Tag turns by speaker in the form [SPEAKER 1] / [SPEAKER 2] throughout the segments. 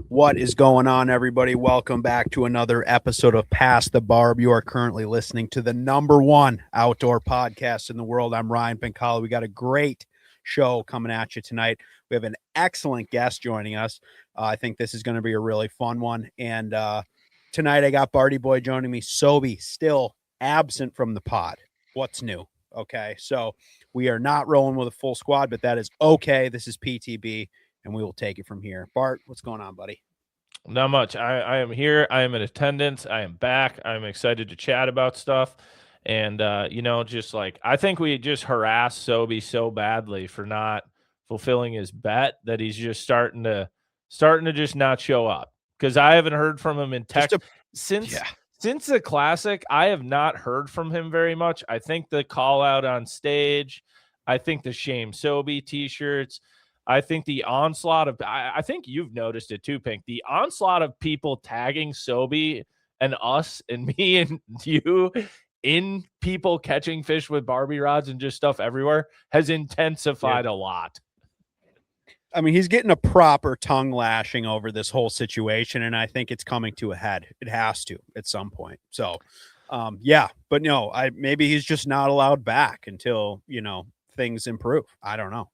[SPEAKER 1] What is going on, everybody? Welcome back to another episode of Past the Barb. You are currently listening to the number one outdoor podcast in the world. I'm Ryan Pinkala. We got a great show coming at you tonight. We have an excellent guest joining us. I think this is going to be a really fun one. And tonight I got Barty Boy joining me. Sobe still absent from the pod. What's new? Okay, so we are not rolling with a full squad, but that is okay. This is PTB. And we will take it from here. Bart, what's going on, buddy?
[SPEAKER 2] Not much. I am here. I am in attendance. I am back. I'm excited to chat about stuff. And, just like, I think we just harassed Sobe so badly for not fulfilling his bet that he's just starting to just not show up. Because I haven't heard from him in text since the Classic. I have not heard from him very much. I think the call out on stage, I think the Shame Sobe t-shirts, I think the onslaught of I think you've noticed it too, Pink. The onslaught of people tagging Sobe and us and me and you in people catching fish with Barbie rods and just stuff everywhere has intensified a lot.
[SPEAKER 1] I mean, he's getting a proper tongue lashing over this whole situation, and I think it's coming to a head. It has to at some point. So, but no, maybe he's just not allowed back until things improve. I don't know.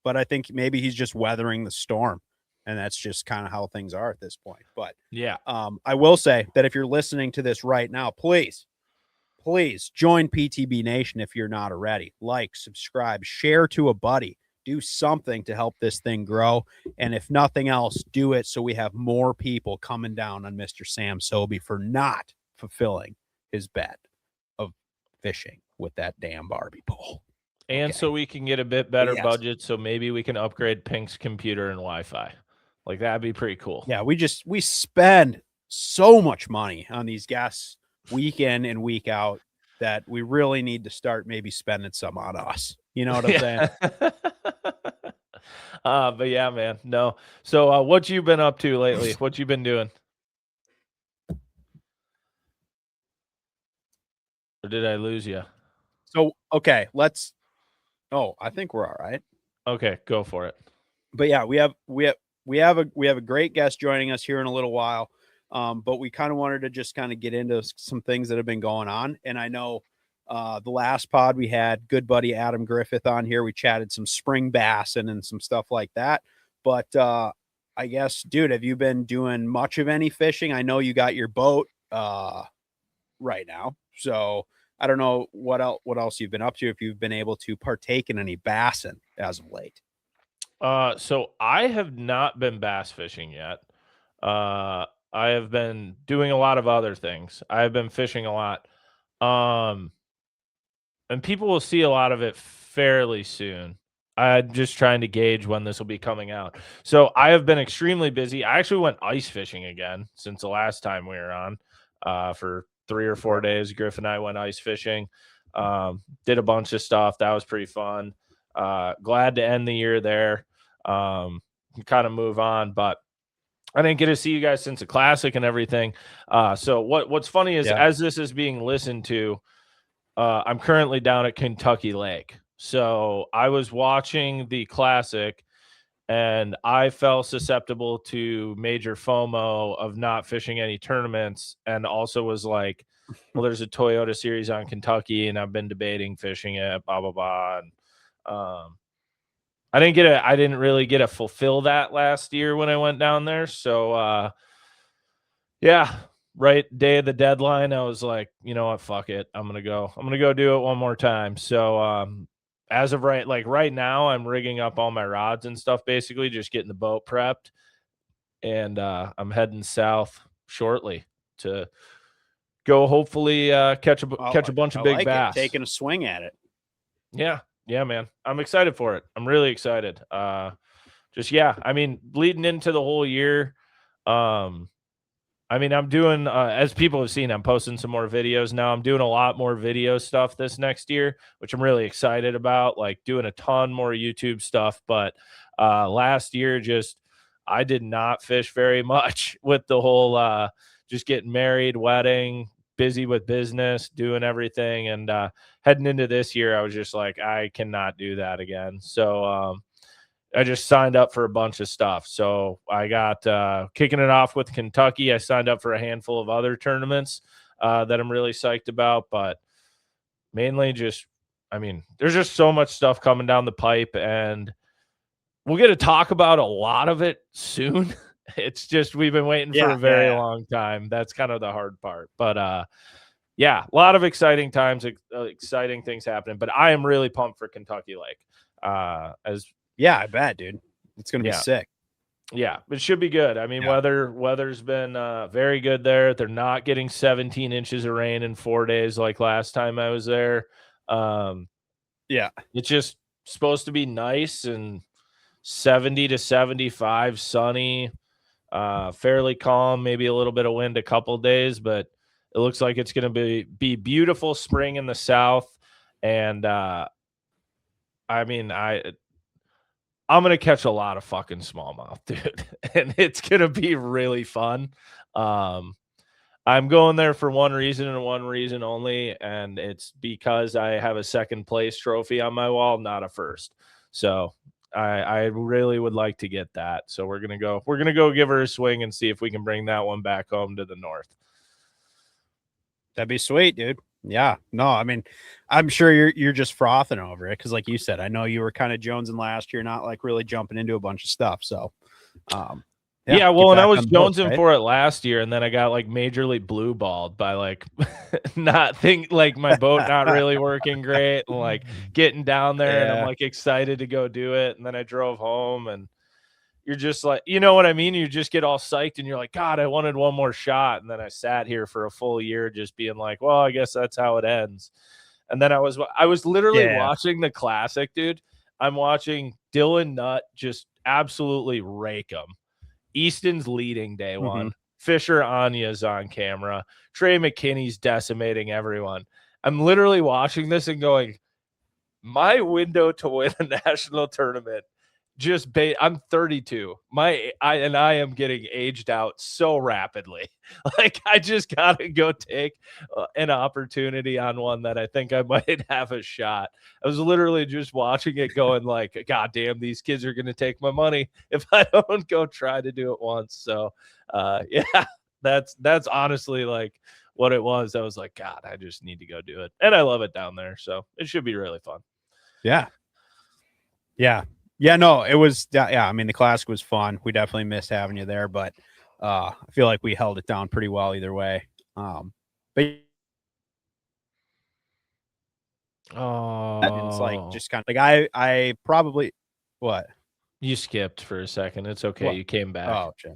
[SPEAKER 1] But I think maybe he's just weathering the storm, and that's just kind of how things are at this point. But I will say that if you're listening to this right now, please join PTB Nation if you're not already. Like, subscribe, share to a buddy, do something to help this thing grow. And if nothing else, do it so we have more people coming down on Mr. Sam Sobe for not fulfilling his bet of fishing with that damn Barbie pole.
[SPEAKER 2] And so we can get a bit better budget, so maybe we can upgrade Pink's computer and Wi-Fi. Like, that'd be pretty cool.
[SPEAKER 1] Yeah, we spend so much money on these guests week in and week out that we really need to start maybe spending some on us. You know what I'm saying?
[SPEAKER 2] But yeah, man. No. So what you been up to lately? What you been doing? Or did I lose you?
[SPEAKER 1] So, okay, I think we're all right.
[SPEAKER 2] Okay, go for it.
[SPEAKER 1] But yeah, we have a great guest joining us here in a little while. But we kind of wanted to just kind of get into some things that have been going on. And I know the last pod we had good buddy Adam Griffith on here. We chatted some spring bassing and some stuff like that. But I guess, dude, have you been doing much of any fishing? I know you got your boat right now. So I don't know what else you've been up to, if you've been able to partake in any bassing as of late.
[SPEAKER 2] So I have not been bass fishing yet. I have been doing a lot of other things. I've been fishing a lot. And people will see a lot of it fairly soon. I'm just trying to gauge when this will be coming out. So I have been extremely busy. I actually went ice fishing again since the last time we were on for 3 or 4 days. Griff and I went ice fishing, did a bunch of stuff. That was pretty fun. Glad to end the year there, kind of move on, but I didn't get to see you guys since the Classic and everything. So what's funny is as this is being listened to, I'm currently down at Kentucky Lake. So I was watching the Classic and I fell susceptible to major FOMO of not fishing any tournaments, and also was like, well, there's a Toyota series on Kentucky and I've been debating fishing it, blah, blah, blah. And, I didn't really get to fulfill that last year when I went down there. So, right day of the deadline, I was like, you know what, fuck it. I'm going to go do it one more time. So, as of right now, I'm rigging up all my rods and stuff, basically just getting the boat prepped. And, I'm heading south shortly to go hopefully, catch a bunch of big bass.
[SPEAKER 1] Taking a swing at it.
[SPEAKER 2] Yeah, man. I'm excited for it. I'm really excited. I mean, leading into the whole year, I mean, I'm doing, as people have seen, I'm posting some more videos now. I'm doing a lot more video stuff this next year, which I'm really excited about, like doing a ton more YouTube stuff. But last year, I did not fish very much with the whole just getting married, wedding, busy with business, doing everything. And heading into this year, I was just like, I cannot do that again. So, I just signed up for a bunch of stuff. So I got kicking it off with Kentucky. I signed up for a handful of other tournaments that I'm really psyched about, but mainly just, I mean, there's just so much stuff coming down the pipe, and we'll get to talk about a lot of it soon. It's just we've been waiting for a very long time. That's kind of the hard part. But yeah, a lot of exciting times, exciting things happening. But I am really pumped for Kentucky Lake.
[SPEAKER 1] I bet, dude. It's gonna be sick.
[SPEAKER 2] Yeah, it should be good. I mean, weather's been very good there. They're not getting 17 inches of rain in 4 days like last time I was there. It's just supposed to be nice and 70 to 75, sunny, fairly calm, maybe a little bit of wind a couple days, but it looks like it's going to be beautiful spring in the south. And I mean, I'm going to catch a lot of fucking smallmouth, dude, and it's going to be really fun. I'm going there for one reason and one reason only, and it's because I have a second place trophy on my wall, not a first. So I really would like to get that. So we're going to go give her a swing and see if we can bring that one back home to the north.
[SPEAKER 1] That'd be sweet, dude. Yeah. No, I mean, I'm sure you're just frothing over it because, like you said, I know you were kind of jonesing last year, not like really jumping into a bunch of stuff. So,
[SPEAKER 2] yeah, well, and I was jonesing for it last year, and then I got like majorly blue balled by like like my boat not really working great, and like getting down there, and I'm like excited to go do it, and then I drove home, and you're just like, you know what I mean? You just get all psyched, and you're like, God, I wanted one more shot, and then I sat here for a full year just being like, well, I guess that's how it ends. And then I was literally watching the Classic, dude. I'm watching Dylan Nutt just absolutely rake them. Easton's leading day one. Fisher Anya's on camera. Trey McKinney's decimating everyone. I'm literally watching this and going, my window to win a national tournament I'm 32. I am getting aged out so rapidly. Like, I just gotta go take an opportunity on one that I think I might have a shot. I was literally just watching it going like, God damn, these kids are gonna take my money if I don't go try to do it once. So yeah, that's honestly like what it was. I was like, God, I just need to go do it. And I love it down there. So it should be really fun.
[SPEAKER 1] Yeah. No, it was. I mean, the Classic was fun. We definitely missed having you there, but I feel like we held it down pretty well either way. But it's like just kind of like I probably what
[SPEAKER 2] you skipped for a second. It's okay. You came back.
[SPEAKER 1] Oh, shit.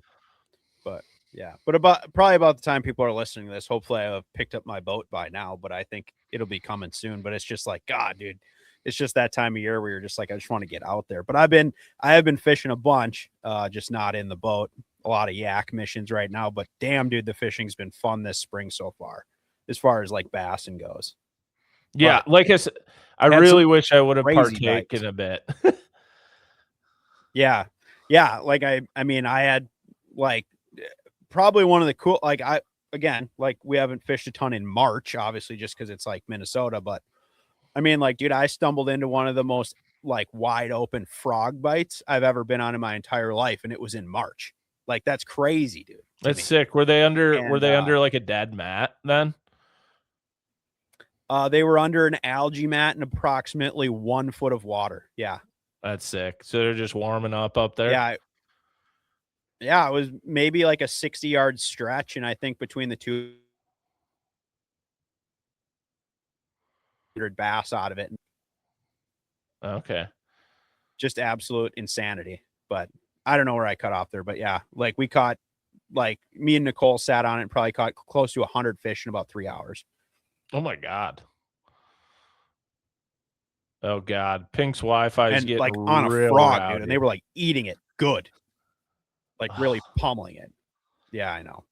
[SPEAKER 1] But yeah, but probably about the time people are listening to this, hopefully I have picked up my boat by now. But I think it'll be coming soon. But it's just like, God, dude. It's just that time of year where you're just like, I just want to get out there. But I have been fishing a bunch, just not in the boat. A lot of yak missions right now. But damn, dude, the fishing's been fun this spring so far, as far as like bassing goes.
[SPEAKER 2] Yeah, like I said, I really wish I would have partaken a bit.
[SPEAKER 1] Yeah. Like I mean, I had like probably one of the cool, like we haven't fished a ton in March, obviously, just because it's like Minnesota, but I mean, like, dude, I stumbled into one of the most like wide open frog bites I've ever been on in my entire life, and it was in March. Like, that's crazy, dude.
[SPEAKER 2] That's sick. Were they under like a dead mat then?
[SPEAKER 1] They were under an algae mat and approximately 1 foot of water. Yeah,
[SPEAKER 2] that's sick. So they're just warming up there.
[SPEAKER 1] Yeah, it was maybe like a 60-yard stretch, and I think between the two. Bass out of it.
[SPEAKER 2] Okay.
[SPEAKER 1] Just absolute insanity. But I don't know where I cut off there. But yeah, like we caught, like me and Nicole sat on it and probably caught close to 100 fish in about 3 hours.
[SPEAKER 2] Oh my God. Oh God. Pink's Wi-Fi is getting
[SPEAKER 1] like on a frog,
[SPEAKER 2] rowdy.
[SPEAKER 1] dude, and they were like eating it good. Like really pummeling it. Yeah, I know.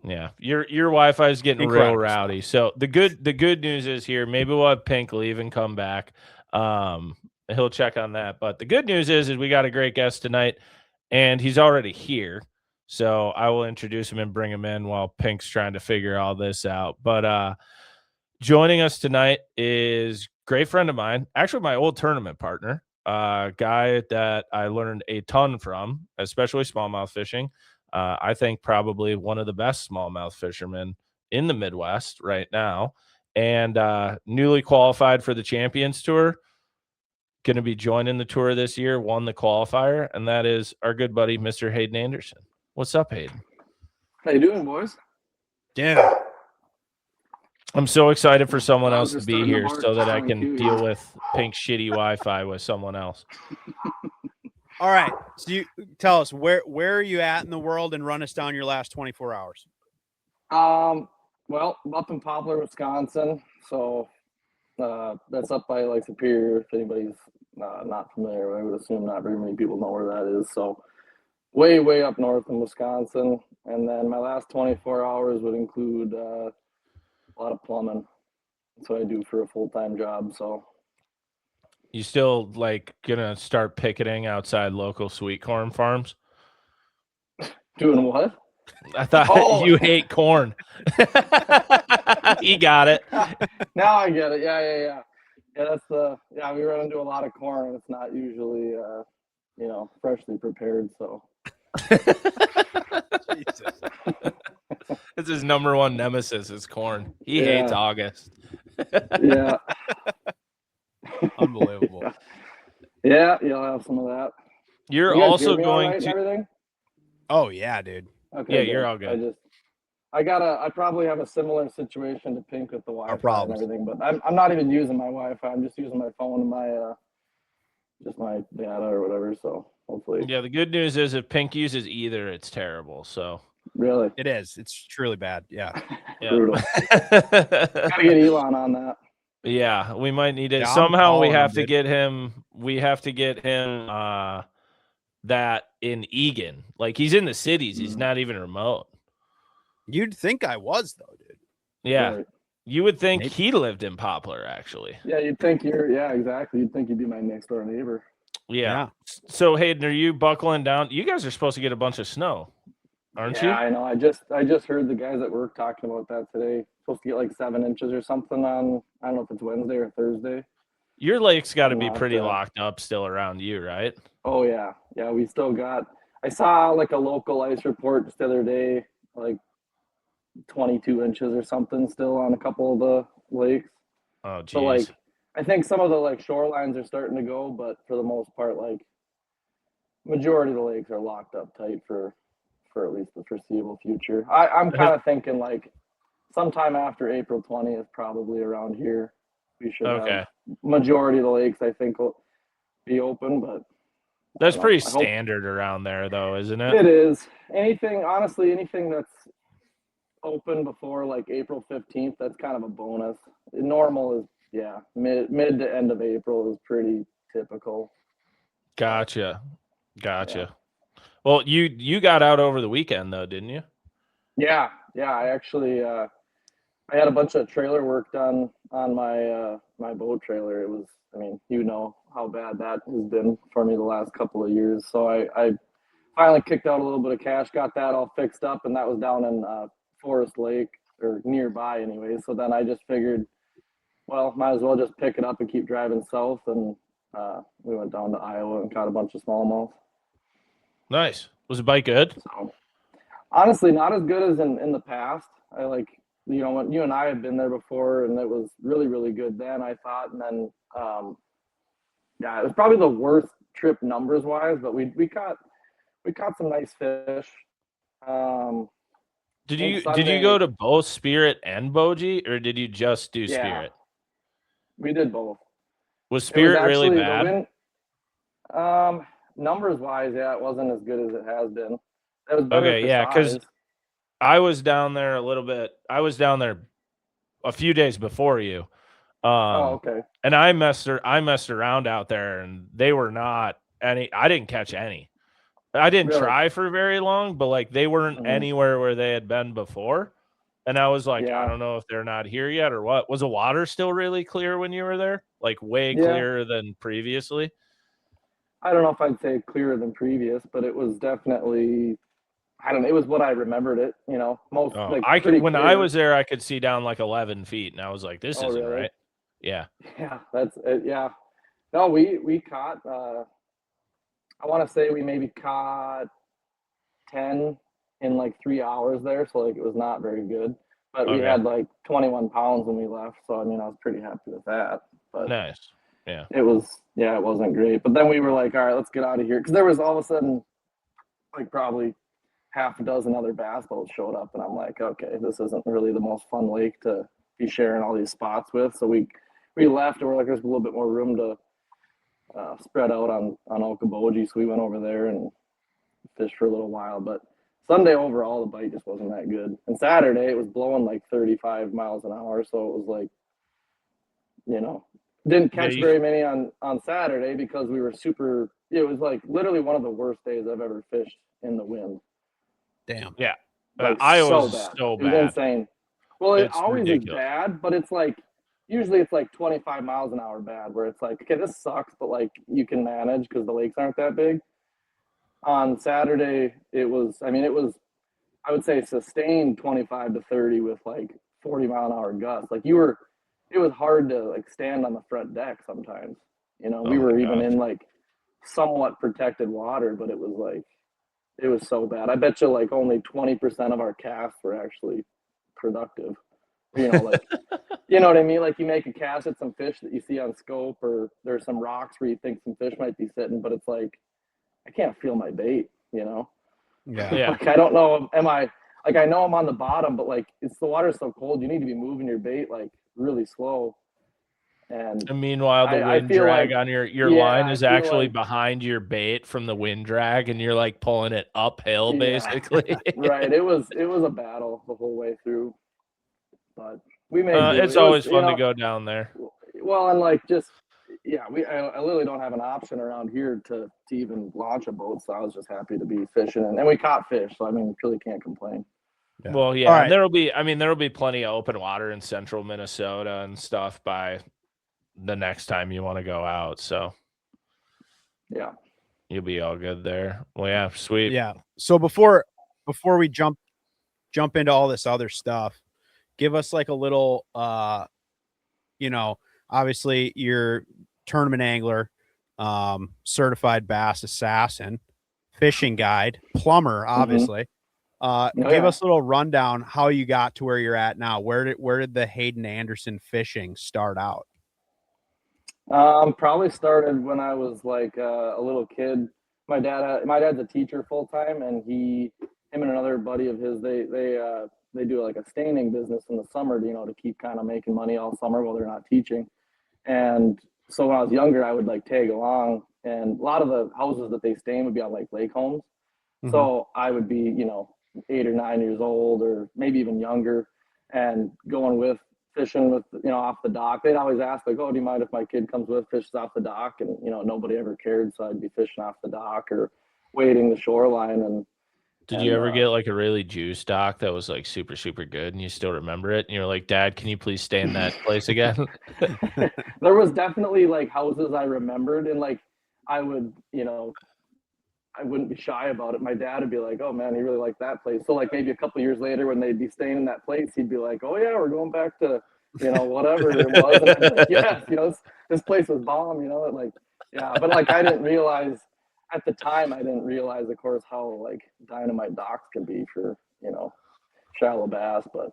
[SPEAKER 2] Yeah, your Wi-Fi is getting real rowdy. So the good news is here, maybe we'll have Pink leave and come back. He'll check on that. But the good news is we got a great guest tonight, and he's already here. So I will introduce him and bring him in while Pink's trying to figure all this out. But joining us tonight is a great friend of mine, actually my old tournament partner. guy that I learned a ton from, especially smallmouth fishing. I think probably one of the best smallmouth fishermen in the Midwest right now, and newly qualified for the Champions Tour. Going to be joining the tour this year, won the qualifier, and that is our good buddy, Mr. Hayden Anderson. What's up, Hayden?
[SPEAKER 3] How you doing, boys?
[SPEAKER 1] Yeah.
[SPEAKER 2] I'm so excited for someone else
[SPEAKER 3] Dogs
[SPEAKER 2] to
[SPEAKER 3] are
[SPEAKER 2] be
[SPEAKER 3] starting to
[SPEAKER 2] here
[SPEAKER 3] bark
[SPEAKER 2] so that I
[SPEAKER 3] fine,
[SPEAKER 2] can
[SPEAKER 3] too.
[SPEAKER 2] deal with Pink's shitty Wi-Fi with someone else.
[SPEAKER 1] All right. So you tell us where are you at in the world and run us down your last 24 hours.
[SPEAKER 3] Well, I'm up in Poplar, Wisconsin. So that's up by like Superior. If anybody's not familiar, I would assume not very many people know where that is. So way, way up north in Wisconsin. And then my last 24 hours would include a lot of plumbing. That's what I do for a full-time job. So
[SPEAKER 2] You still like gonna start picketing outside local sweet corn farms?
[SPEAKER 3] doing what?
[SPEAKER 2] I thought you hate corn. You got it.
[SPEAKER 3] Now I get it. Yeah. We run into a lot of corn. It's not usually, freshly prepared. So
[SPEAKER 1] Jesus.
[SPEAKER 2] It's his number one nemesis is corn. He hates August.
[SPEAKER 3] Yeah.
[SPEAKER 1] Unbelievable.
[SPEAKER 3] Yeah, you'll have some of that.
[SPEAKER 2] You're
[SPEAKER 3] You guys
[SPEAKER 2] also
[SPEAKER 3] hear me all
[SPEAKER 2] going
[SPEAKER 3] right and
[SPEAKER 2] to.
[SPEAKER 3] everything?
[SPEAKER 1] Oh yeah, dude.
[SPEAKER 3] Okay,
[SPEAKER 2] Yeah,
[SPEAKER 3] good.
[SPEAKER 2] you're all good.
[SPEAKER 3] I probably have a similar situation to Pink with the Wi-Fi and
[SPEAKER 1] problems.
[SPEAKER 3] everything, but I'm not even using my Wi-Fi. I'm just using my phone and my just my data or whatever. So hopefully,
[SPEAKER 2] Yeah, the good news is if Pink uses either, it's terrible. So
[SPEAKER 3] really,
[SPEAKER 1] It is. It's truly bad. Yeah.
[SPEAKER 3] brutal. Gotta get Elon on that.
[SPEAKER 2] Yeah, we might need it.
[SPEAKER 1] Yeah, I'm
[SPEAKER 2] Somehow we
[SPEAKER 1] calling
[SPEAKER 2] have
[SPEAKER 1] him,
[SPEAKER 2] to
[SPEAKER 1] dude.
[SPEAKER 2] get him. We have to get him that in Egan. Like he's in the cities. He's not even remote.
[SPEAKER 1] You'd think I was though, dude.
[SPEAKER 2] Yeah.
[SPEAKER 3] Right.
[SPEAKER 2] You would think
[SPEAKER 1] Maybe.
[SPEAKER 2] he lived in Poplar, actually.
[SPEAKER 3] Yeah, you'd think exactly. You'd think you'd be my next door neighbor.
[SPEAKER 2] Yeah. So Hayden, are you buckling down? You guys are supposed to get a bunch of snow, aren't you?
[SPEAKER 3] Yeah, I know. I just heard the guys at work talking about that today. Supposed to get like 7 inches or something on, I don't know if it's Wednesday or Thursday.
[SPEAKER 2] Your lake's got to
[SPEAKER 3] I'm
[SPEAKER 2] be
[SPEAKER 3] not,
[SPEAKER 2] pretty locked up still around you, right?
[SPEAKER 3] Oh yeah. Yeah, we still got, I saw like a local ice report just the other day, like 22 inches or something still on a couple of the lakes.
[SPEAKER 2] Oh, geez.
[SPEAKER 3] So like, I think some of the like shorelines are starting to go, but for the most part, like majority of the lakes are locked up tight for at least the foreseeable future. I'm kind of thinking like sometime after April 20th, probably around here, we should have majority of the lakes, I think, will be open, but
[SPEAKER 2] that's pretty standard around there though, isn't it?
[SPEAKER 3] It is. Honestly, anything that's open before like April 15th, that's kind of a bonus. Normal is, mid to end of April is pretty typical.
[SPEAKER 2] Gotcha. Yeah. Well, you got out over the weekend though, didn't you?
[SPEAKER 3] Yeah. I actually I had a bunch of trailer work done on my my boat trailer. It was, I mean, you know how bad that has been for me the last couple of years. So I finally kicked out a little bit of cash, got that all fixed up, and that was down in Forest Lake or nearby anyway. So then I just figured, well, might as well just pick it up and keep driving south, and we went down to Iowa and caught a bunch of smallmouth.
[SPEAKER 2] Nice. Was the bite good?
[SPEAKER 3] So, honestly, not as good as in the past. I like, when you and I have been there before, and it was really, really good then, I thought. And then, it was probably the worst trip numbers wise, but we caught some nice fish.
[SPEAKER 2] Did you go to both Spirit and Bogie, or did you just do Spirit?
[SPEAKER 3] We did both.
[SPEAKER 2] Was Spirit really bad?
[SPEAKER 3] Numbers wise, it wasn't as good as it has been. It was better
[SPEAKER 2] because I was down there a little bit. I was down there a few days before you.
[SPEAKER 3] Okay.
[SPEAKER 2] And I messed around out there, and they were not any. I didn't catch any. I didn't try for very long, but like they weren't anywhere where they had been before. And I was like, I don't know if they're not here yet or what. Was the water still really clear when you were there? Like way clearer than previously?
[SPEAKER 3] I don't know if I'd say clearer than previous, but it was definitely, I don't know, it was what I remembered it, most
[SPEAKER 2] when clear. I was there, I could see down like 11 feet, and I was like, this isn't right. Yeah.
[SPEAKER 3] Yeah, that's it. Yeah. No, we caught. I want to say we maybe caught 10 in like 3 hours there, so like it was not very good. But we
[SPEAKER 2] Okay.
[SPEAKER 3] had like 21 pounds when we left, so I mean I was pretty happy with that. But
[SPEAKER 2] Nice. Yeah.
[SPEAKER 3] it wasn't great. But then we were like, all right, let's get out of here, because there was all of a sudden like probably half a dozen other bass boats showed up, and I'm like, okay, this isn't really the most fun lake to be sharing all these spots with. So we left, and we're like, there's a little bit more room to spread out on Okoboji, so we went over there and fished for a little while. But Sunday overall, the bite just wasn't that good. And Saturday, it was blowing like 35 miles an hour, so it was like, didn't catch very many on Saturday because we were super. It was like literally one of the worst days I've ever fished in the wind.
[SPEAKER 1] Damn.
[SPEAKER 2] Yeah.
[SPEAKER 3] Like,
[SPEAKER 2] Iowa's
[SPEAKER 3] so bad.
[SPEAKER 2] so
[SPEAKER 3] It was
[SPEAKER 2] bad.
[SPEAKER 3] insane. Well, it
[SPEAKER 2] It's
[SPEAKER 3] always
[SPEAKER 2] ridiculous.
[SPEAKER 3] is bad, but it's like usually it's like 25 miles an hour bad, where it's like, okay, this sucks, but like you can manage because the lakes aren't that big. On Saturday, it was, I would say sustained 25 to 30 with like 40-mile-an-hour gusts. Like it was hard to like stand on the front deck sometimes. We
[SPEAKER 2] Oh
[SPEAKER 3] were
[SPEAKER 2] my
[SPEAKER 3] even
[SPEAKER 2] gosh.
[SPEAKER 3] in like somewhat protected water, but it was so bad. I bet you like only 20% of our casts were actually productive. Like, you know what I mean? Like you make a cast at some fish that you see on scope, or there's some rocks where you think some fish might be sitting, but it's like, I can't feel my bait,
[SPEAKER 1] Yeah.
[SPEAKER 2] Yeah.
[SPEAKER 3] Like, I don't know, I know I'm on the bottom, but like the water's so cold, you need to be moving your bait like really slow. And
[SPEAKER 2] meanwhile, the
[SPEAKER 3] I
[SPEAKER 2] wind
[SPEAKER 3] feel
[SPEAKER 2] drag
[SPEAKER 3] like,
[SPEAKER 2] on your
[SPEAKER 3] yeah,
[SPEAKER 2] line
[SPEAKER 3] I
[SPEAKER 2] is
[SPEAKER 3] feel
[SPEAKER 2] actually
[SPEAKER 3] like,
[SPEAKER 2] behind your bait from the wind drag, and you're like pulling it uphill,
[SPEAKER 3] yeah,
[SPEAKER 2] basically.
[SPEAKER 3] right. It was a battle the whole way through, but we made do.
[SPEAKER 2] It's
[SPEAKER 3] It was,
[SPEAKER 2] always fun to go down there.
[SPEAKER 3] well, and like just, yeah, I literally don't have an option around here to even launch a boat, so I was just happy to be fishing, and we caught fish, so I mean, really can't complain.
[SPEAKER 1] Yeah.
[SPEAKER 2] Well, yeah,
[SPEAKER 1] All
[SPEAKER 2] and
[SPEAKER 1] right.
[SPEAKER 2] there'll be plenty of open water in central Minnesota and stuff by the next time you want to go out. So
[SPEAKER 3] Yeah.
[SPEAKER 2] you'll be all good there. Well, yeah, sweet.
[SPEAKER 1] Yeah. So before we jump into all this other stuff, give us like a little obviously you're tournament angler, certified bass assassin, fishing guide, plumber, obviously. Give us a little rundown how you got to where you're at now. Where did the Hayden Anderson fishing start out?
[SPEAKER 3] Probably started when I was like a little kid. My dad's a teacher full time, and him and another buddy of his, they do like a steining business in the summer, to keep kind of making money all summer while they're not teaching. And so when I was younger, I would like tag along, and a lot of the houses that they stay in would be on like lake homes. So I would be, 8 or 9 years old, or maybe even younger, and going with fishing with, off the dock. They'd always ask like, oh, do you mind if my kid comes with, fishes off the dock? And, nobody ever cared. So I'd be fishing off the dock or wading the shoreline. And
[SPEAKER 2] Did you ever get like a really juice dock that was like super, super good and you still remember it? And you're like, Dad, can you please stay in that place again?
[SPEAKER 3] there was definitely like houses I remembered, and like I would, I wouldn't be shy about it. My dad would be like, "Oh man, he really liked that place." So like maybe a couple years later, when they'd be staying in that place, he'd be like, "Oh yeah, we're going back to, whatever it was." And I'd be like, "Yes, this place was bomb." Like, yeah. But like I didn't realize at the time. I didn't realize, of course, how like dynamite docks can be for shallow bass. But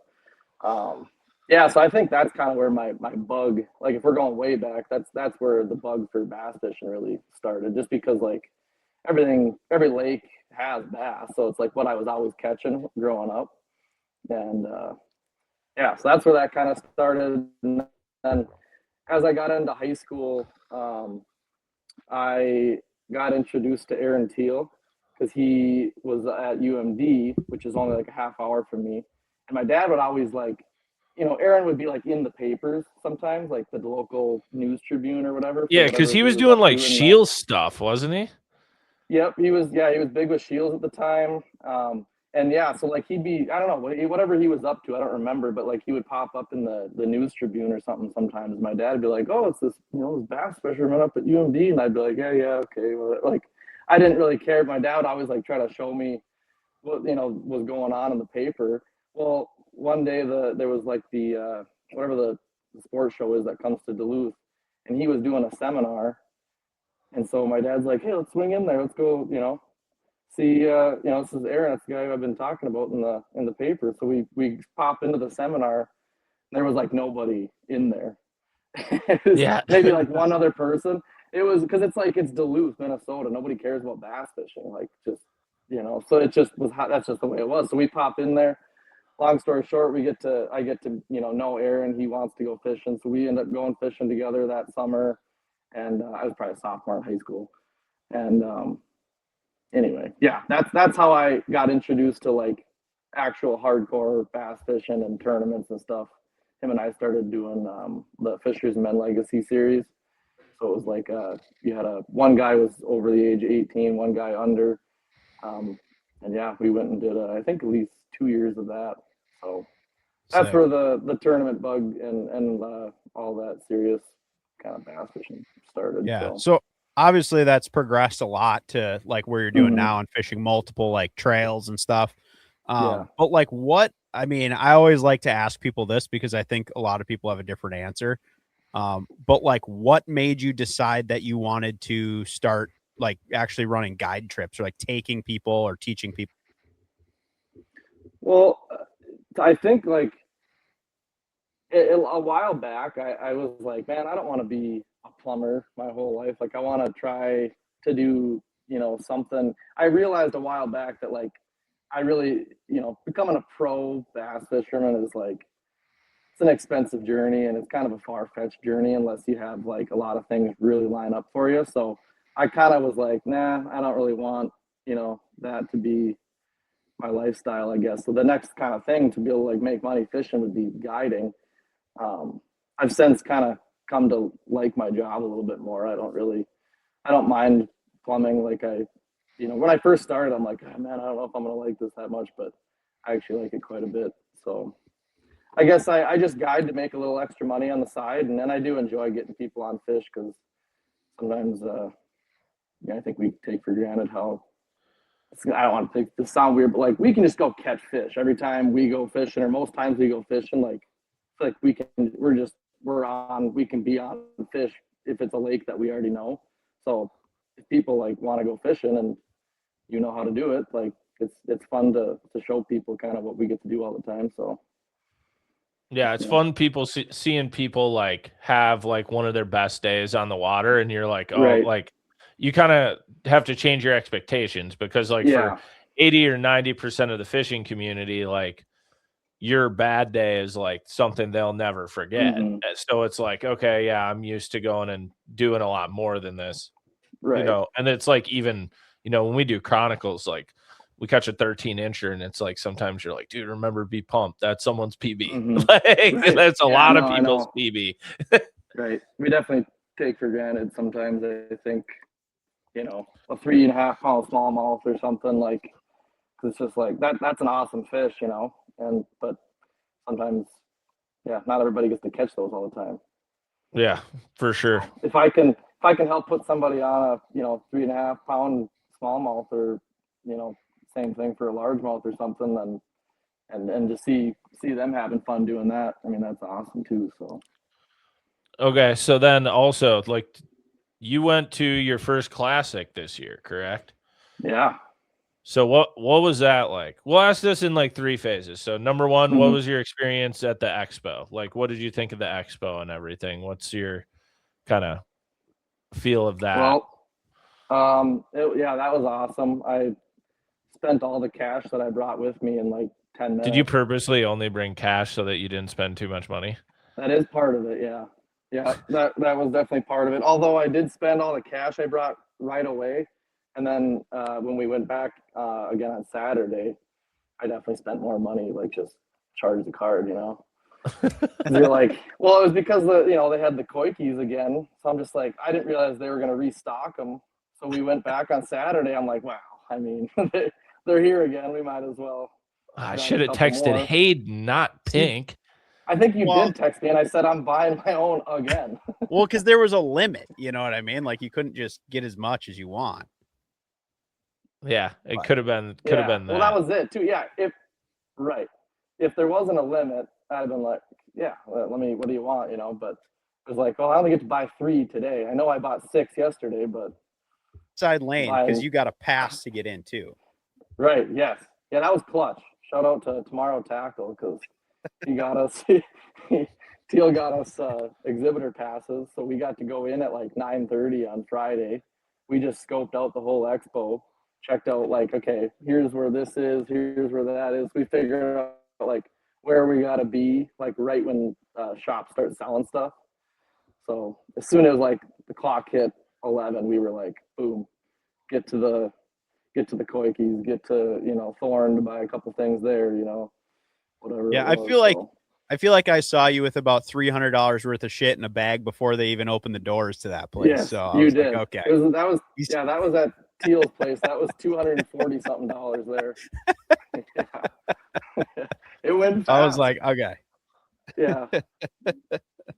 [SPEAKER 3] yeah, so I think that's kind of where my bug. Like if we're going way back, that's where the bug for bass fishing really started. Just because like every lake has bass, so it's like what I was always catching growing up. And yeah, so that's where that kind of started. And then as I got into high school, I got introduced to Aaron Teal because he was at UMD, which is only like a half hour from me. And my dad would always like, Aaron would be like in the papers sometimes, like the local news Tribune or whatever.
[SPEAKER 2] Yeah, because he was doing like Shields stuff, wasn't he?
[SPEAKER 3] Yep, he was. Yeah, he was big with Shields at the time. And yeah, so like he'd be, I don't know, whatever he was up to, I don't remember, but like he would pop up in the news Tribune or something sometimes. My dad would be like, "Oh, it's this, this bass fisherman up at UMD," and I'd be like, "Yeah, okay." Well, like I didn't really care. My dad would always like try to show me what was going on in the paper. Well, one day there was like the whatever the sports show is that comes to Duluth, and he was doing a seminar And so my dad's like, hey, let's swing in there. Let's go, see, this is Aaron. That's the guy I've been talking about in the paper. So we pop into the seminar. And there was like nobody in there.
[SPEAKER 2] Yeah.
[SPEAKER 3] Maybe like one other person. It was because it's Duluth, Minnesota. Nobody cares about bass fishing. Like just, so it just was that's just the way it was. So we pop in there. Long story short, I get to know Aaron. He wants to go fishing. So we end up going fishing together that summer. And I was probably a sophomore in high school. And anyway, yeah, that's how I got introduced to like actual hardcore bass fishing and tournaments and stuff. Him and I started doing the Fisher's Men Legacy series. So it was like you had one guy was over the age of 18, one guy under. And yeah, we went and did I think at least 2 years of that. So that's where the tournament bug and all that serious kind of bass fishing started.
[SPEAKER 1] Yeah. So obviously that's progressed a lot to like where you're doing now and fishing multiple like trails and stuff. But like I always like to ask people this because I think a lot of people have a different answer. But like what made you decide that you wanted to start like actually running guide trips or like taking people or teaching people?
[SPEAKER 3] Well, I think like a while back, I was like, man, I don't want to be a plumber my whole life. Like I want to try to do, something. I realized a while back that like, I really, becoming a pro bass fisherman is like, it's an expensive journey and it's kind of a far-fetched journey unless you have like a lot of things really line up for you. So I kind of was like, nah, I don't really want, that to be my lifestyle, I guess. So the next kind of thing to be able to like make money fishing would be guiding. I've since kind of come to like my job a little bit more. I don't mind plumbing. Like when I first started, I'm like, oh, man, I don't know if I'm going to like this that much, but I actually like it quite a bit. So I guess I just guide to make a little extra money on the side. And then I do enjoy getting people on fish because sometimes, I think we take for granted how, I don't want to sound weird, but like we can just go catch fish every time we go fishing, or most times we go fishing. Like we can be on fish if it's a lake that we already know. So if people like want to go fishing and you know how to do it, like it's fun to show people kind of what we get to do all the time. So
[SPEAKER 2] yeah, it's fun seeing people like have like one of their best days on the water, and you're like, oh,
[SPEAKER 3] right.
[SPEAKER 2] like you kind of have to change your expectations because like for 80 or 90% of the fishing community, like your bad day is like something they'll never forget. So it's like, okay, yeah, I'm used to going and doing a lot more than this,
[SPEAKER 3] right.
[SPEAKER 2] And it's like, even, when we do chronicles, like we catch a 13-incher and it's like, sometimes you're like, dude, remember be pumped. That's someone's PB. Like right. That's a lot of people's PB.
[SPEAKER 3] Right. We definitely take for granted sometimes. I think, a 3.5 pound smallmouth or something, like, it's just like that's an awesome fish, but sometimes, not everybody gets to catch those all the time.
[SPEAKER 2] Yeah, for sure.
[SPEAKER 3] If I can help put somebody on a 3.5 pound smallmouth, or same thing for a largemouth or something, and to see them having fun doing that, I mean, that's awesome too. So
[SPEAKER 2] okay, so then also like you went to your first classic this year, correct?
[SPEAKER 3] Yeah.
[SPEAKER 2] So what was that like? We'll ask this in like 3 phases. So number one, what was your experience at the expo? Like, what did you think of the expo and everything? What's your kind of feel of that?
[SPEAKER 3] Well, that was awesome. I spent all the cash that I brought with me in like 10 minutes.
[SPEAKER 2] Did you purposely only bring cash so that you didn't spend too much money?
[SPEAKER 3] That is part of it. Yeah. Yeah. That was definitely part of it. Although I did spend all the cash I brought right away. And then when we went back again on Saturday, I definitely spent more money, like just charge the card, You're like, well, it was because they had the Coikes again. So I'm just like, I didn't realize they were going to restock them. So we went back on Saturday. I'm like, wow, I mean, they're here again. We might as well.
[SPEAKER 2] I should have texted Hayden, not Pink.
[SPEAKER 3] I think you did text me, and I said I'm buying my own again.
[SPEAKER 1] Well, because there was a limit, you know what I mean? Like you couldn't just get as much as you want.
[SPEAKER 2] Yeah, it could have been that.
[SPEAKER 3] Well, that was it too. Yeah, if there wasn't a limit, I'd have been like, yeah, what do you want? But it was like, oh, I only get to buy 3 today. I know I bought 6 yesterday, but
[SPEAKER 1] side lane
[SPEAKER 3] Line.
[SPEAKER 1] because you got a pass to get in too.
[SPEAKER 3] Right. Yes. Yeah, that was clutch. Shout out to Tomorrow Tackle because he got us. Teal got us exhibitor passes, so we got to go in at like 9:30 on Friday. We just scoped out the whole expo, checked out like, okay, here's where this is, here's where that is. We figured out like where we gotta be, like right when shops start selling stuff. So as soon as like the clock hit 11, we were like, boom, get to the Coikes, get to Thorn to buy a couple things there, whatever.
[SPEAKER 1] Yeah, I feel like I saw you with about $300 worth of shit in a bag before they even opened the doors to that place.
[SPEAKER 3] Yes,
[SPEAKER 1] so I
[SPEAKER 3] you
[SPEAKER 1] was
[SPEAKER 3] did.
[SPEAKER 1] like, okay,
[SPEAKER 3] that was at Teal's place. That was $240 something there. Yeah. It went fast.
[SPEAKER 1] I was like, okay,
[SPEAKER 3] yeah.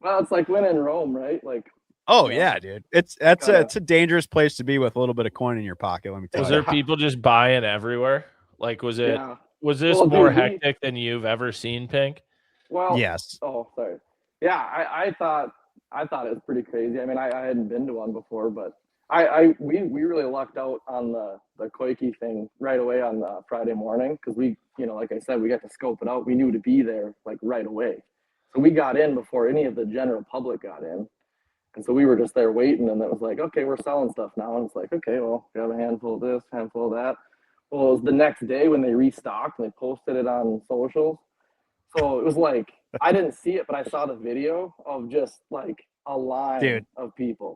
[SPEAKER 3] Well, it's like when in Rome, right? Like,
[SPEAKER 1] oh yeah, dude, it's a dangerous place to be with a little bit of coin in your pocket. Let me tell
[SPEAKER 2] Was
[SPEAKER 1] you.
[SPEAKER 2] there people just buying everywhere? Like, was this
[SPEAKER 3] Well,
[SPEAKER 2] more
[SPEAKER 3] dude,
[SPEAKER 2] hectic than you've ever seen, Pink?
[SPEAKER 3] Well,
[SPEAKER 1] yes.
[SPEAKER 3] Oh, sorry. Yeah, I thought it was pretty crazy. I mean, I hadn't been to one before, but we really lucked out on the Coike thing right away on the Friday morning because we, like I said, we got to scope it out. We knew to be there like right away, so we got in before any of the general public got in, and so we were just there waiting. And it was like, okay, we're selling stuff now, and it's like, okay, well, we have a handful of this, handful of that. Well, it was the next day when they restocked and they posted it on socials. So it was like, I didn't see it, but I saw the video of just like a line of people.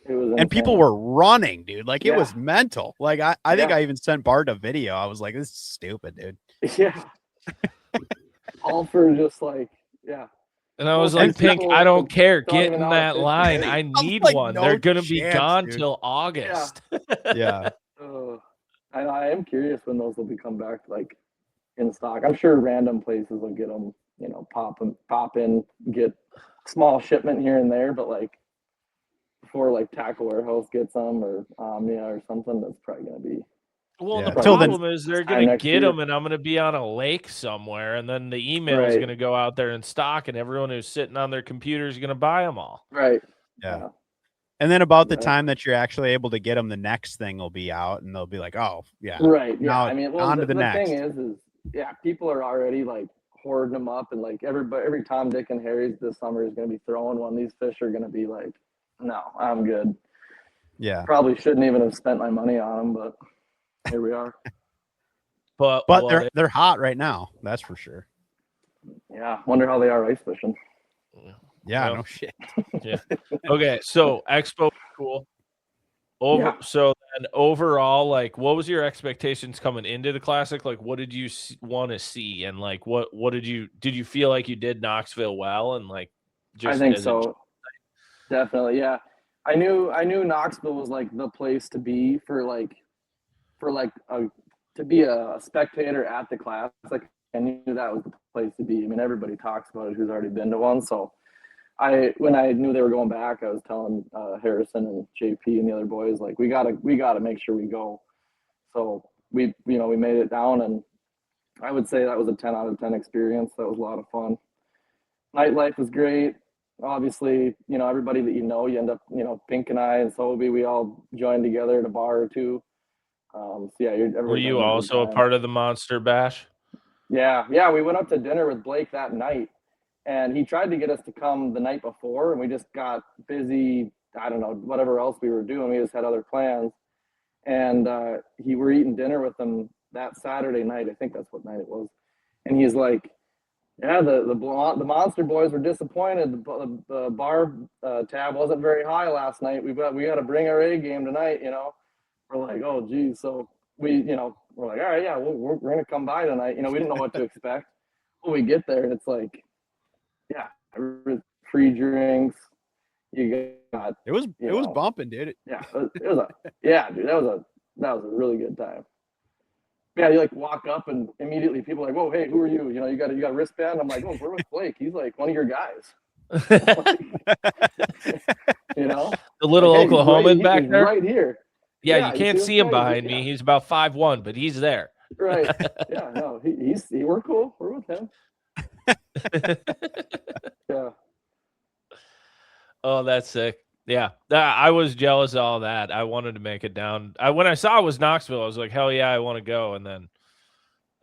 [SPEAKER 3] It was insane.
[SPEAKER 1] And people were running, dude. Like it
[SPEAKER 3] Yeah.
[SPEAKER 1] was mental. Like I think I even sent Bart a video. I was like, this is stupid, dude.
[SPEAKER 3] Yeah. All for just like, yeah.
[SPEAKER 2] And I was
[SPEAKER 3] Well,
[SPEAKER 2] like, Pink,
[SPEAKER 3] people
[SPEAKER 2] I don't care.
[SPEAKER 3] don't
[SPEAKER 2] Get
[SPEAKER 3] even
[SPEAKER 2] in
[SPEAKER 3] know how to
[SPEAKER 2] that
[SPEAKER 3] fish
[SPEAKER 2] line.
[SPEAKER 3] today.
[SPEAKER 2] I need
[SPEAKER 1] like,
[SPEAKER 2] one.
[SPEAKER 1] no
[SPEAKER 2] They're going to be
[SPEAKER 1] chance,
[SPEAKER 2] gone
[SPEAKER 1] dude.
[SPEAKER 2] till August.
[SPEAKER 1] Yeah.
[SPEAKER 3] I am curious when those will be come back like in stock. I'm sure random places will get them, pop in, get small shipment here and there, but like before like Tackle Warehouse gets them or Omnia or something, that's probably going to be.
[SPEAKER 2] Well,
[SPEAKER 1] Yeah.
[SPEAKER 2] the
[SPEAKER 1] Till then-
[SPEAKER 2] problem is they're
[SPEAKER 3] time
[SPEAKER 2] going to
[SPEAKER 3] next
[SPEAKER 2] get
[SPEAKER 3] year.
[SPEAKER 2] them, and I'm going to be on a lake somewhere, and then the email is
[SPEAKER 3] Right.
[SPEAKER 2] going to go out there in stock, and everyone who's sitting on their computer is going to buy them all.
[SPEAKER 3] Right.
[SPEAKER 1] Yeah. And then about the
[SPEAKER 3] Yeah.
[SPEAKER 1] time that you're actually able to get them, the next thing will be out, and they'll be like, "Oh, yeah,
[SPEAKER 3] Right. Yeah.
[SPEAKER 1] Now,
[SPEAKER 3] I mean, well,
[SPEAKER 1] on to
[SPEAKER 3] the
[SPEAKER 1] the next."
[SPEAKER 3] thing is, yeah, people are already like hoarding them up, and like every Tom, Dick, and Harry's this summer is going to be throwing one. These fish are going to be like, no, I'm good.
[SPEAKER 1] Yeah.
[SPEAKER 3] Probably shouldn't even have spent my money on them, but here we are.
[SPEAKER 2] But
[SPEAKER 1] they're hot right now. That's for sure.
[SPEAKER 3] Yeah. Wonder how they are ice fishing.
[SPEAKER 1] Yeah.
[SPEAKER 2] Well,
[SPEAKER 1] No shit.
[SPEAKER 2] Yeah. Okay. So Expo was cool. So then overall, like, what was your expectations coming into the Classic? Like, what did you want to see, and like, what did you feel like you did Knoxville well, and like, just
[SPEAKER 3] I think so. Definitely. Yeah. I knew Knoxville was like the place to be to be a spectator at the Classic. I knew that was the place to be. I mean, everybody talks about it who's already been to one. So when I knew they were going back, I was telling Harrison and JP and the other boys, like, we gotta make sure we go. So we made it down, and I would say that was a 10 out of 10 experience. That was a lot of fun. Nightlife was great. Obviously, everybody that you end up, Pink and I and Sobe, we all joined together at a bar or two. So yeah,
[SPEAKER 2] were you also a part of the Monster Bash?
[SPEAKER 3] Yeah, we went up to dinner with Blake that night, and he tried to get us to come the night before, and we just got busy. I don't know, whatever else we were doing. We just had other plans, and we're eating dinner with him that Saturday night. I think that's what night it was, and he's like, yeah, the Monster boys were disappointed. The bar tab wasn't very high last night. We got to bring our A game tonight. We're like, oh geez. So we're like, all right, yeah, we're gonna come by tonight. We didn't know what to expect. When we get there, and it's like, yeah, free drinks. You got
[SPEAKER 1] It was bumping, dude.
[SPEAKER 3] Yeah, it was dude. That was a really good time. Yeah, you like walk up and immediately people are like, whoa, hey, who are you? You got a wristband? I'm like, oh, we're with Blake. He's like one of your guys.
[SPEAKER 2] The little
[SPEAKER 3] like, hey,
[SPEAKER 2] Oklahoman back
[SPEAKER 3] he's
[SPEAKER 2] there?
[SPEAKER 3] right here.
[SPEAKER 2] Yeah, you can't see him behind me. He's about 5'1", but he's there.
[SPEAKER 3] Right. Yeah, no, we're cool. We're with him. Yeah.
[SPEAKER 2] Oh, that's sick. Yeah, I was jealous of all that. I wanted to make it down. When I saw it was Knoxville, I was like, hell yeah, I want to go. And then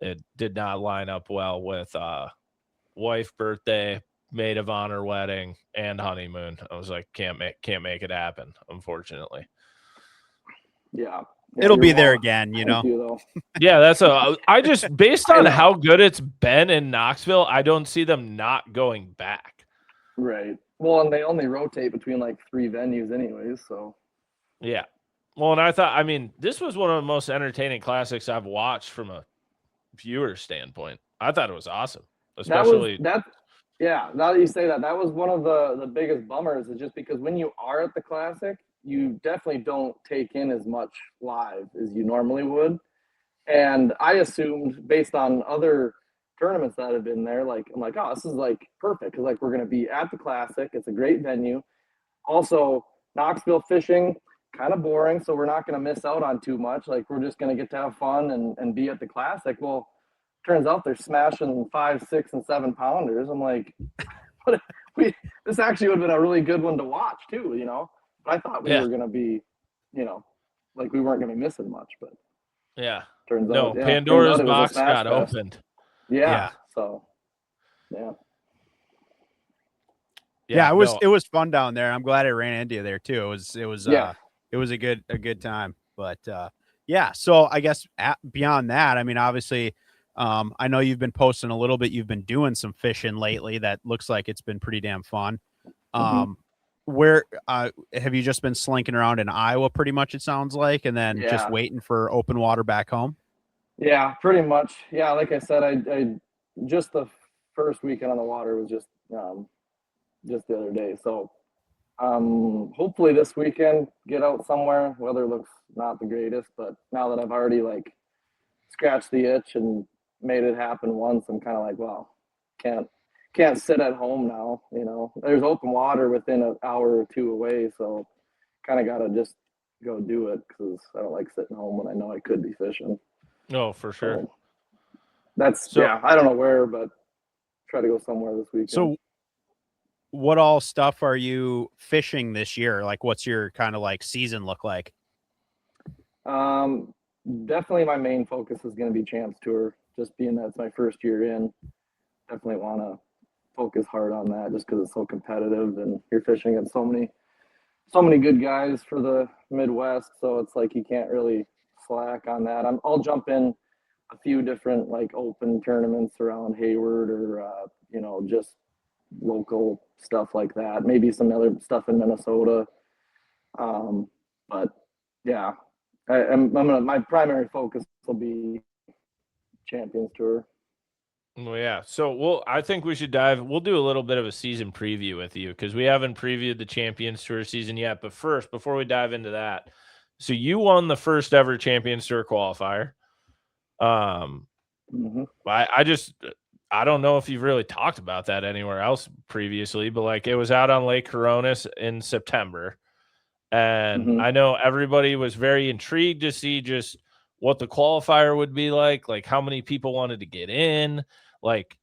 [SPEAKER 2] it did not line up well with wife birthday, maid of honor wedding, and honeymoon. I was like, can't make it happen, unfortunately.
[SPEAKER 3] Yeah.
[SPEAKER 1] It'll be there again, you know.
[SPEAKER 2] Yeah, I just based on how good it's been in Knoxville, I don't see them not going back.
[SPEAKER 3] Right. Well, and they only rotate between like 3 venues anyways, so.
[SPEAKER 2] Yeah. Well, and I mean, this was one of the most entertaining classics I've watched from a viewer standpoint. I thought it was awesome. Especially
[SPEAKER 3] yeah, now that you say that, that was one of the biggest bummers, is just because when you are at the classic, you definitely don't take in as much live as you normally would. And I assumed, based on other tournaments that have been there, like, I'm like, oh, this is like perfect, because like we're going to be at the classic. It's a great venue. Also, Knoxville fishing, kind of boring, so we're not going to miss out on too much. Like, we're just going to get to have fun and be at the classic. Well, turns out they're smashing 5, 6, and 7 pounders. I'm like, this actually would have been a really good one to watch too, you know. But I thought we were going to be, you know, like we weren't going to be missing much. But
[SPEAKER 2] yeah,
[SPEAKER 3] turns out,
[SPEAKER 2] Pandora's box got opened.
[SPEAKER 3] Yeah. So, yeah.
[SPEAKER 1] Yeah, it was fun down there. I'm glad I ran into you there too. It was a good time. But yeah, so I guess beyond that, I mean, obviously, I know you've been posting a little bit. You've been doing some fishing lately. That looks like it's been pretty damn fun. Where have you just been slinking around in Iowa pretty much, it sounds like, and then just waiting for open water back home?
[SPEAKER 3] Yeah, pretty much. Yeah, like I said, I just the first weekend on the water was just the other day. So hopefully this weekend get out somewhere. Weather looks not the greatest, but now that I've already like scratched the itch and made it happen once, I'm kind of like, well, can't sit at home now. You know, there's open water within an hour or 2 away, so kind of got to just go do it, because I don't like sitting home when I know I could be fishing.
[SPEAKER 2] Oh, for sure.
[SPEAKER 3] So, I don't know where, but try to go somewhere this weekend.
[SPEAKER 1] So what all stuff are you fishing this year? Like, what's your kind of like season look like?
[SPEAKER 3] Definitely my main focus is going to be Champs Tour, just being that it's my first year in. Definitely want to focus hard on that, just because it's so competitive and you're fishing at so many good guys for the Midwest. So it's like you can't really slack on that. I'll jump in a few different like open tournaments around Hayward, or you know, just local stuff like that. Maybe some other stuff in Minnesota. But yeah, my primary focus will be Champions Tour.
[SPEAKER 2] Well, yeah. So I think we'll do a little bit of a season preview with you, because we haven't previewed the Champions Tour season yet. But first, before we dive into that, so you won the first ever Champions Tour qualifier. I don't know if you've really talked about that anywhere else previously, but like it was out on Lake Coronis in September. And I know everybody was very intrigued to see just what the qualifier would be like how many people wanted to get in, like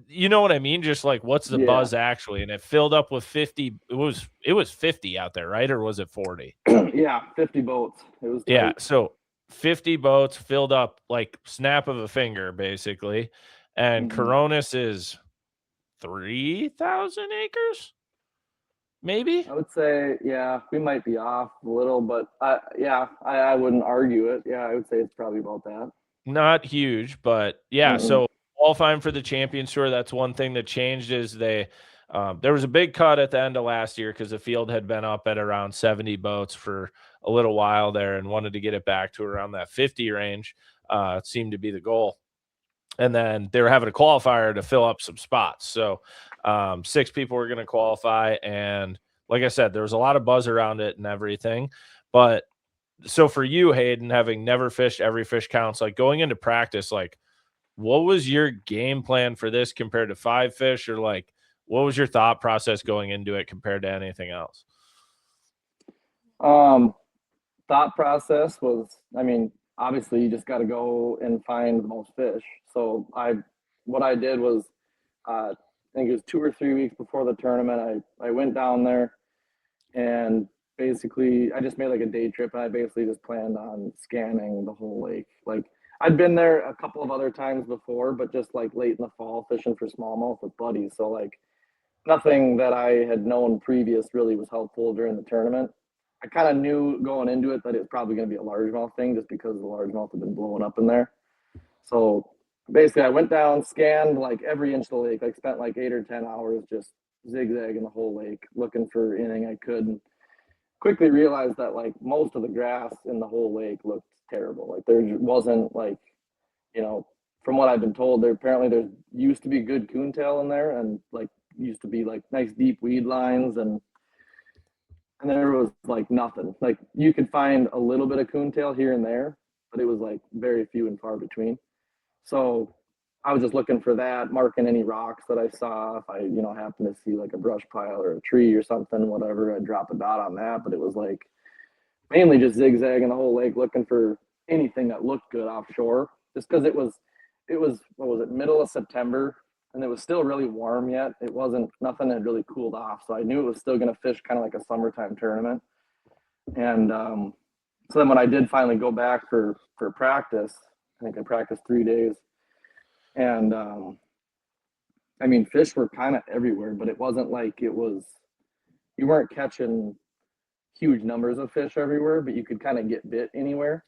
[SPEAKER 2] you know what I mean? Just like, what's the buzz actually? And it filled up with 50. It was 50 out there, right? Or was it 40?
[SPEAKER 3] Yeah, 50 boats. It was tight.
[SPEAKER 2] Yeah. So 50 boats filled up like snap of a finger, basically. And Coronis is 3,000 acres. Maybe
[SPEAKER 3] I would say, yeah, we might be off a little, but I wouldn't argue it. Yeah, I would say it's probably about that.
[SPEAKER 2] Not huge, but yeah. So qualifying for the Champions Tour, that's one thing that changed, is there was a big cut at the end of last year because the field had been up at around 70 boats for a little while there, and wanted to get it back to around that 50 range. It seemed to be the goal. And then they were having a qualifier to fill up some spots. So 6 people were going to qualify. And like I said, there was a lot of buzz around it and everything. But so for you, Hayden, having never fished Every Fish Counts, like going into practice, like what was your game plan for this compared to 5 fish? Or like, what was your thought process going into it compared to anything else?
[SPEAKER 3] Thought process was, I mean, obviously you just got to go and find the most fish. So what I did was, I think it was 2 or 3 weeks before the tournament, I went down there and basically I just made like a day trip, and I basically just planned on scanning the whole lake. Like I'd been there a couple of other times before, but just like late in the fall fishing for smallmouth with buddies. So like nothing that I had known previous really was helpful during the tournament. I kind of knew going into it that it was probably going to be a largemouth thing just because the largemouth had been blowing up in there. So basically I went down, scanned like every inch of the lake, like spent like 8 or 10 hours just zigzagging the whole lake, looking for anything I could, and quickly realized that like most of the grass in the whole lake looked terrible. Like there wasn't like, you know, from what I've been told, there used to be good coontail in there, and like used to be like nice deep weed lines, and there was like nothing. Like you could find a little bit of coontail here and there, but it was like very few and far between. So I was just looking for that, marking any rocks that I saw. If I, you know, happened to see like a brush pile or a tree or something, whatever, I'd drop a dot on that. But it was like mainly just zigzagging the whole lake, looking for anything that looked good offshore. Just because it was what was it, middle of September, and it was still really warm yet. It wasn't, nothing had really cooled off, so I knew it was still going to fish kind of like a summertime tournament. And so then when I did finally go back for practice, I think I practiced 3 days, and I mean, fish were kind of everywhere, but it wasn't like you weren't catching huge numbers of fish everywhere, but you could kind of get bit anywhere.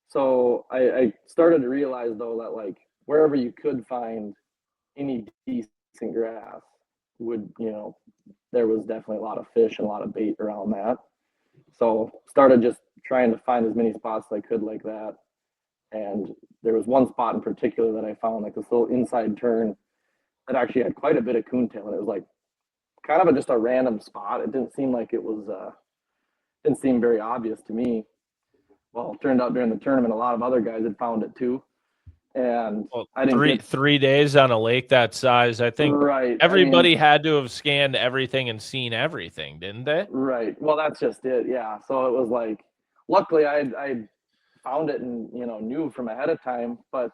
[SPEAKER 3] So I started to realize though that like wherever you could find any decent grass would, you know, there was definitely a lot of fish and a lot of bait around that. So started just trying to find as many spots as I could like that. And there was one spot in particular that I found, like this little inside turn that actually had quite a bit of coontail, and it was like kind of just a random spot. It didn't seem like it was didn't seem very obvious to me. Well, it turned out during the tournament a lot of other guys had found it too. And
[SPEAKER 2] well,
[SPEAKER 3] I didn't
[SPEAKER 2] 3 days on a lake that size. I think
[SPEAKER 3] right.
[SPEAKER 2] everybody
[SPEAKER 3] I mean,
[SPEAKER 2] had to have scanned everything and seen everything, didn't they?
[SPEAKER 3] right. Well, that's just it. Yeah. So it was like, luckily I found it and, you know, knew from ahead of time, but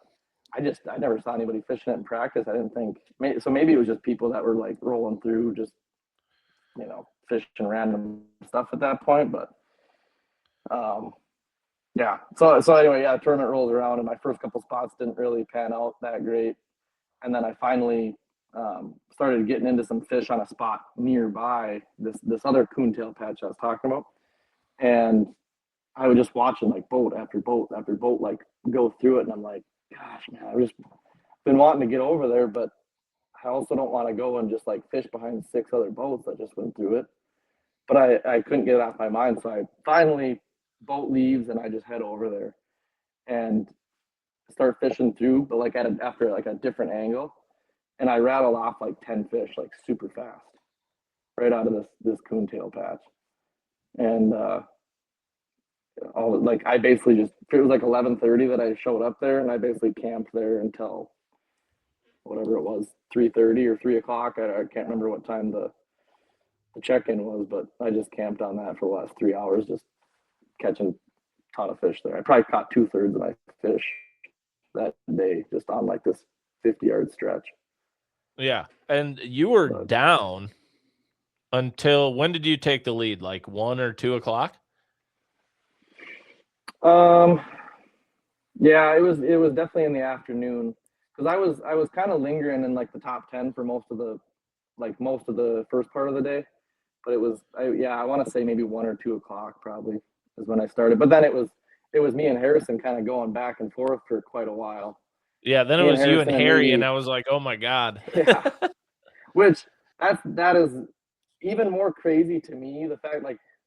[SPEAKER 3] I never saw anybody fishing it in practice. I didn't think, so maybe it was just people that were like rolling through, just, you know, fishing random stuff at that point. But yeah. So anyway, yeah, tournament rolls around, and my first couple spots didn't really pan out that great. And then I finally started getting into some fish on a spot nearby this other coontail patch I was talking about. And I was just watching like boat after boat after boat like go through it, and I'm like, gosh, man, I've just been wanting to get over there, but I also don't want to go and just like fish behind 6 other boats that just went through it. But I couldn't get it off my mind, so I finally, boat leaves and I just head over there and start fishing through, but like after like a different angle, and I rattled off like 10 fish like super fast right out of this coontail patch. And all like I basically just, it was like 11:30 that I showed up there, and I basically camped there until whatever it was, 3:30 or 3 o'clock. I can't remember what time the check-in was, but I just camped on that for the last 3 hours, just catching a ton of fish there. I probably caught 2/3 of my fish that day just on like this 50-yard stretch.
[SPEAKER 2] Yeah. And you were down until, when did you take the lead? Like 1 or 2 o'clock?
[SPEAKER 3] Yeah, it was definitely in the afternoon, because I was kind of lingering in like the top 10 for most of the first part of the day, but I want to say maybe 1 or 2 o'clock probably is when I started. But then it was me and Harrison kind of going back and forth for quite a while.
[SPEAKER 2] Yeah, then it was you and Harry, and I was like, oh my God.
[SPEAKER 3] Yeah. Which that is even more crazy to me. The fact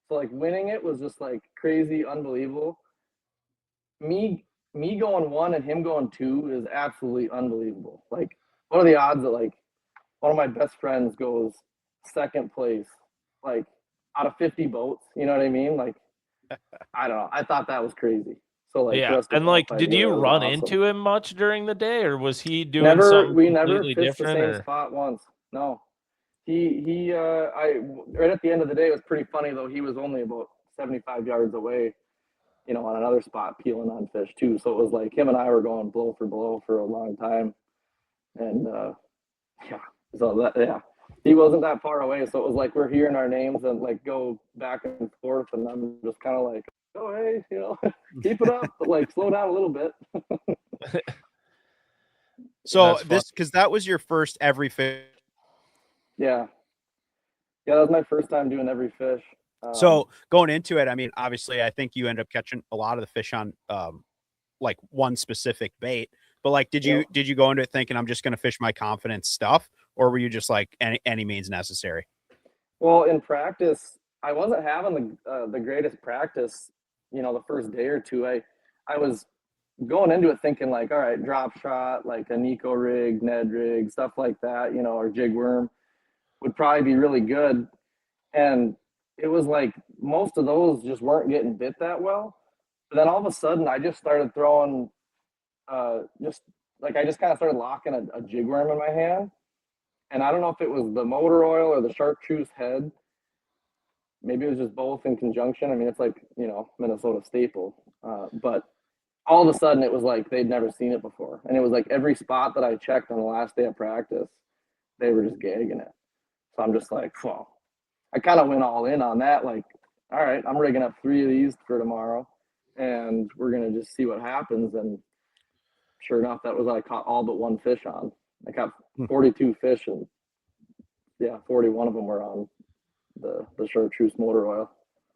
[SPEAKER 3] so winning it was just like crazy, unbelievable. Me going 1 and him going 2 is absolutely unbelievable. Like, what are the odds that like one of my best friends goes second place, like out of 50 boats? You know what I mean? Like, I don't know. I thought that was crazy. So like,
[SPEAKER 2] yeah, and like, did you run into him much during the day, or was he doing something
[SPEAKER 3] we never
[SPEAKER 2] completely
[SPEAKER 3] fished
[SPEAKER 2] different?
[SPEAKER 3] The same spot once. No, I right at the end of the day, it was pretty funny though. He was only about 75 yards away, you know, on another spot peeling on fish too. So it was like him and I were going blow for a long time, and yeah. So that, yeah. he wasn't that far away, so it was like we're hearing our names and like go back and forth, and I'm just kind of like, oh hey, keep it up, but like slow down a little bit.
[SPEAKER 1] So
[SPEAKER 2] That's
[SPEAKER 1] because that was your first every fish.
[SPEAKER 3] Yeah, that was my first time doing every fish.
[SPEAKER 1] So going into it, I mean, obviously, I think you end up catching a lot of the fish on like one specific bait. But like, did you go into it thinking I'm just going to fish my confidence stuff, or were you just like any means necessary?
[SPEAKER 3] Well, in practice, I wasn't having the greatest practice. The first day or two, I was going into it thinking like, all right, drop shot, like a Nico rig, Ned rig, stuff like that, or jig worm would probably be really good. And it was like most of those just weren't getting bit that well. But then all of a sudden, I just started throwing, I just kind of started locking a jig worm in my hand. And I don't know if it was the motor oil or the chartreuse head. Maybe it was just both in conjunction. I mean, it's like, Minnesota staple. But all of a sudden, it was like they'd never seen it before. And it was like every spot that I checked on the last day of practice, they were just gagging it. So I'm just like, well, I kind of went all in on that. Like, all right, I'm rigging up 3 of these for tomorrow, and we're going to just see what happens. And sure enough, that was what I caught all but one fish on. I caught 42 fish, and 41 of them were on the chartreuse motor oil.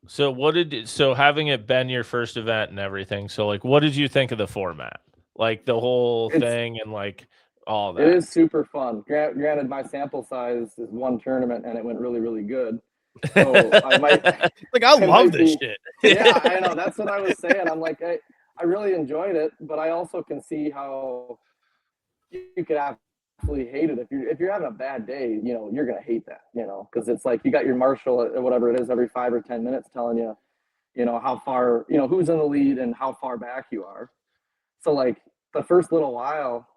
[SPEAKER 2] So having it been your first event and everything, so like what did you think of the format? Like the whole thing and like all that?
[SPEAKER 3] It is super fun. Granted, my sample size is one tournament and it went really, really good. So I might
[SPEAKER 1] I love this shit.
[SPEAKER 3] Yeah, I know. That's what I was saying. I'm like, I really enjoyed it, but I also can see how you could absolutely hate it if you're having a bad day. You're gonna hate that. Because it's like you got your marshal or whatever it is every 5 or 10 minutes telling you, how far, who's in the lead and how far back you are. So like the first little while,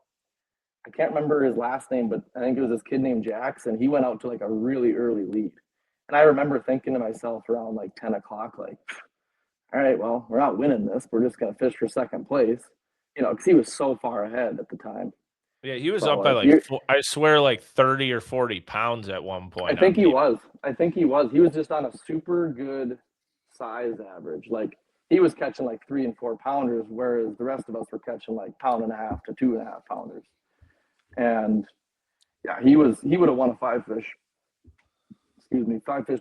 [SPEAKER 3] I can't remember his last name, but I think it was this kid named Jackson. He went out to like a really early lead. And I remember thinking to myself around like 10 o'clock, like, all right, well, we're not winning this. We're just going to fish for second place, because he was so far ahead at the time.
[SPEAKER 2] Yeah, he was up by like, I swear, like 30 or 40 pounds at one point.
[SPEAKER 3] I think he was. He was just on a super good size average. Like he was catching like 3 and 4 pounders, whereas the rest of us were catching like 1.5 to 2.5 pounders. And yeah, he would have won a 5-fish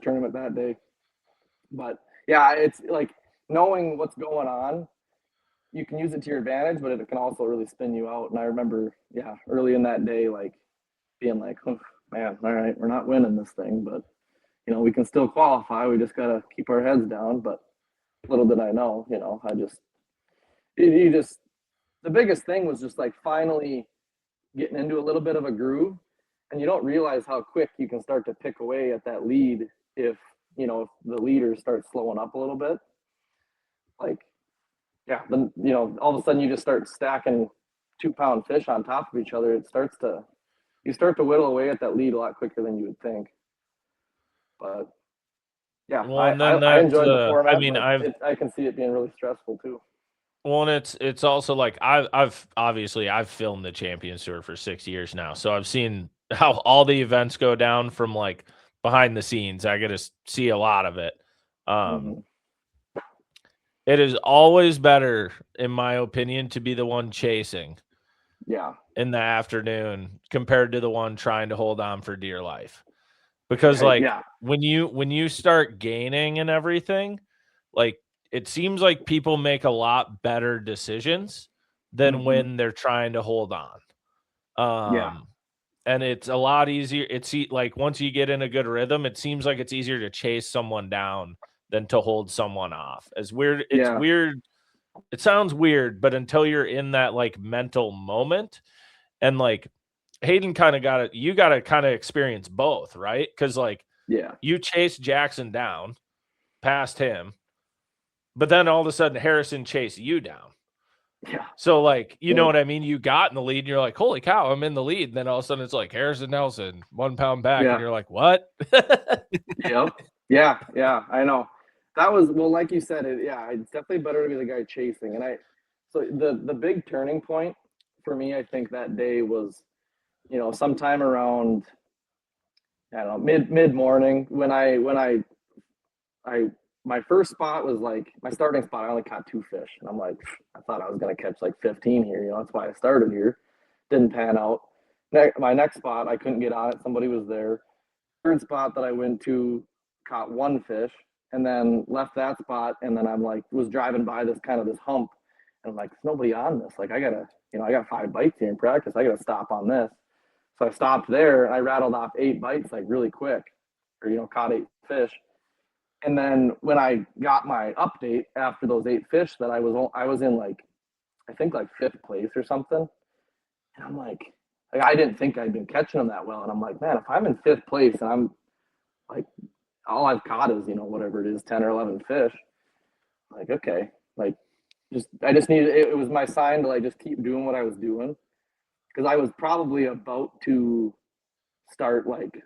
[SPEAKER 3] tournament that day. But yeah, it's like knowing what's going on, you can use it to your advantage, but it can also really spin you out. And I remember, early in that day, like being like, oh, man, all right, we're not winning this thing, but we can still qualify. We just got to keep our heads down. But little did I know, the biggest thing was just like finally getting into a little bit of a groove, and you don't realize how quick you can start to pick away at that lead if the leader starts slowing up a little bit. Like, then all of a sudden you just start stacking 2-pound fish on top of each other. You start to whittle away at that lead a lot quicker than you would think. But yeah, well, I enjoyed the format. I mean, I can see it being really stressful too.
[SPEAKER 2] Well, and it's also like I've filmed the Champions Tour for 6 years now, so I've seen how all the events go down from like behind the scenes. I get to see a lot of it. It is always better, in my opinion, to be the one chasing.
[SPEAKER 3] Yeah.
[SPEAKER 2] In the afternoon compared to the one trying to hold on for dear life, because when you start gaining and everything, like. It seems like people make a lot better decisions than when they're trying to hold on. And it's a lot easier. It's like once you get in a good rhythm, it seems like it's easier to chase someone down than to hold someone off. As weird, it's weird. It sounds weird, but until you're in that like mental moment, and like Hayden you got to kind of experience both, right? Because like you chase Jackson down past him. But then all of a sudden, Harrison chased you down.
[SPEAKER 3] Yeah.
[SPEAKER 2] So, like, you know what I mean? You got in the lead, and you're like, holy cow, I'm in the lead. And then all of a sudden, it's like Harrison Nelson, 1 pound back. And you're like, what?
[SPEAKER 3] Yep. Yeah, I know. That was, well, like you said, it's definitely better to be the guy chasing. And so the big turning point for me, I think that day was, sometime around I don't know, mid morning when I my first spot was like my starting spot. I only caught 2 fish, and I'm like, I thought I was gonna catch like 15 here. You know, that's why I started here. Didn't pan out. My next spot, I couldn't get on it. Somebody was there. Third spot that I went to, caught 1 fish, and then left that spot. And then I'm like, was driving by this hump, and I'm like, there's nobody on this. Like, I got 5 bites here in practice. I gotta stop on this. So I stopped there, and I rattled off 8 bites like really quick, or caught 8 fish. And then when I got my update after those 8 fish, that I was in like, I think like 5th place or something. And I'm like I didn't think I'd been catching them that well. And I'm like, man, if I'm in 5th place and I'm like, all I've caught is, whatever it is, 10 or 11 fish. Like, okay, like I just needed, it was my sign to like just keep doing what I was doing. Cause I was probably about to start like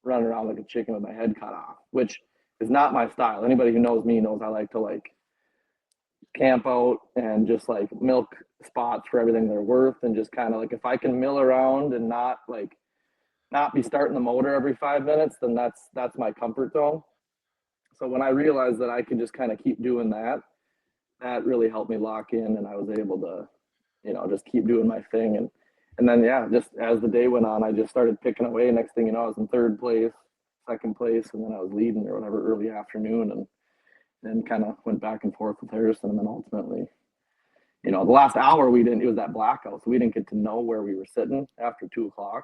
[SPEAKER 3] running around like a chicken with my head cut off, which is not my style. Anybody who knows me knows I like to like camp out and just like milk spots for everything they're worth, and just kind of like, if I can mill around and not be starting the motor every 5 minutes, then that's my comfort zone. So when I realized that I could just kind of keep doing that, that really helped me lock in, and I was able to, just keep doing my thing. And then, yeah, just as the day went on, I just started picking away. Next thing you know, I was in 3rd place, 2nd place, and then I was leading or whatever early afternoon, and then kind of went back and forth with Harrison. And then ultimately, the last hour it was that blackout, so we didn't get to know where we were sitting after 2:00.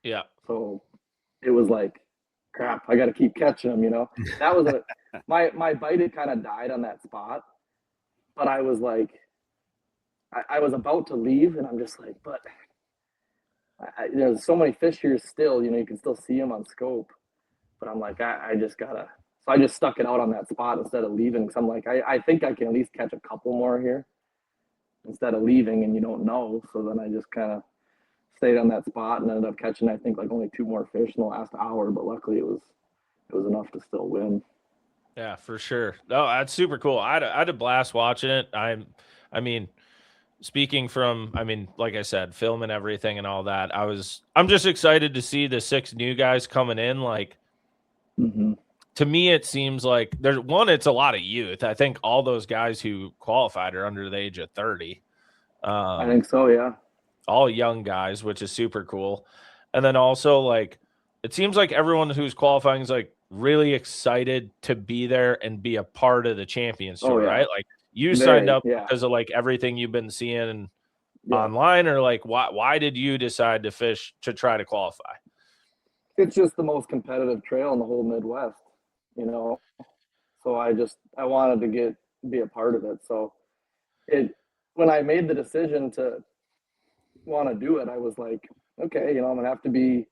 [SPEAKER 2] Yeah.
[SPEAKER 3] So it was like, crap, I got to keep catching them, That was my bite had kind of died on that spot, but I was like, I was about to leave, and I'm just like, but there's so many fish here still, you can still see them on scope, but I'm like, I just gotta, so I just stuck it out on that spot instead of leaving. Cause I'm like, I think I can at least catch a couple more here instead of leaving, and you don't know. So then I just kind of stayed on that spot and ended up catching, I think, like only 2 more fish in the last hour, but luckily it was enough to still win.
[SPEAKER 2] Yeah, for sure. No, that's super cool. I had a blast watching it. I mean, speaking from, like I said, filming everything and all that, I'm just excited to see the 6 new guys coming in. Like, to me, it seems like it's a lot of youth. I think all those guys who qualified are under the age of 30.
[SPEAKER 3] I think so, yeah.
[SPEAKER 2] All young guys, which is super cool. And then also, like, it seems like everyone who's qualifying is like really excited to be there and be a part of the Champions Tour, right? Like, you signed up because of like everything you've been seeing online, or like why did you decide to fish to try to qualify?
[SPEAKER 3] It's just the most competitive trail in the whole Midwest, So I wanted to be a part of it. So when I made the decision to want to do it, I was like, okay, I'm gonna have to be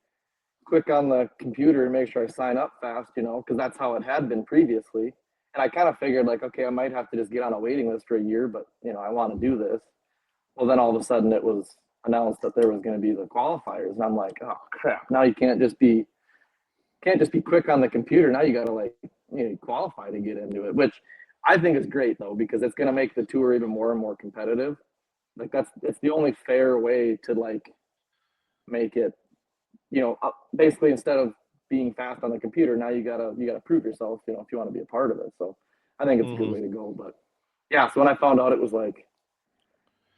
[SPEAKER 3] quick on the computer and make sure I sign up fast, because that's how it had been previously. And I kind of figured like, okay, I might have to just get on a waiting list for a year, but I want to do this. Well, then all of a sudden it was announced that there was going to be the qualifiers, and I'm like, oh crap! Now you can't just be quick on the computer. Now you got to like qualify to get into it, which I think is great though, because it's going to make the tour even more and more competitive. Like it's the only fair way to like make it, basically instead of being fast on the computer, now you gotta prove yourself, if you want to be a part of it. So I think it's a good way to go. But yeah, so when I found out, it was like,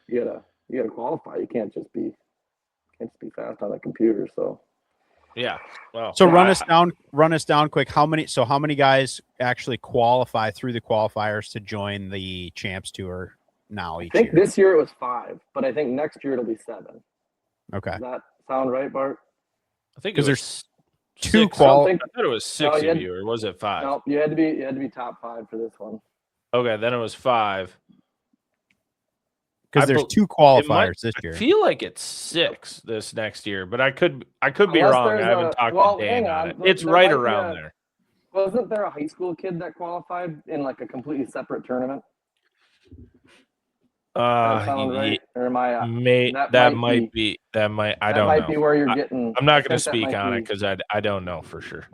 [SPEAKER 3] you gotta qualify. You can't just be fast on the computer. So
[SPEAKER 2] yeah. Well,
[SPEAKER 1] so run us down quick. How many guys actually qualify through the qualifiers to join the Champs Tour now each year?
[SPEAKER 3] I think this year it was 5, but I think next year it'll be 7.
[SPEAKER 1] Okay.
[SPEAKER 3] Does that sound right, Bart?
[SPEAKER 2] I think
[SPEAKER 1] because
[SPEAKER 2] there's
[SPEAKER 1] 2
[SPEAKER 2] I thought it was 6 of you, or was it 5?
[SPEAKER 3] No, you had to be top 5 for this one.
[SPEAKER 2] Okay, then it was 5.
[SPEAKER 1] Because there's 2 qualifiers this year.
[SPEAKER 2] I feel like it's 6 this next year, but I could be wrong. I haven't talked to Dan on it. It's right around there.
[SPEAKER 3] Wasn't there a high school kid that qualified in like a completely separate tournament? That sound right? Or am I?
[SPEAKER 2] That might be. I don't know. That might
[SPEAKER 3] be where you're getting.
[SPEAKER 2] I'm not going to speak on it because I don't know for sure.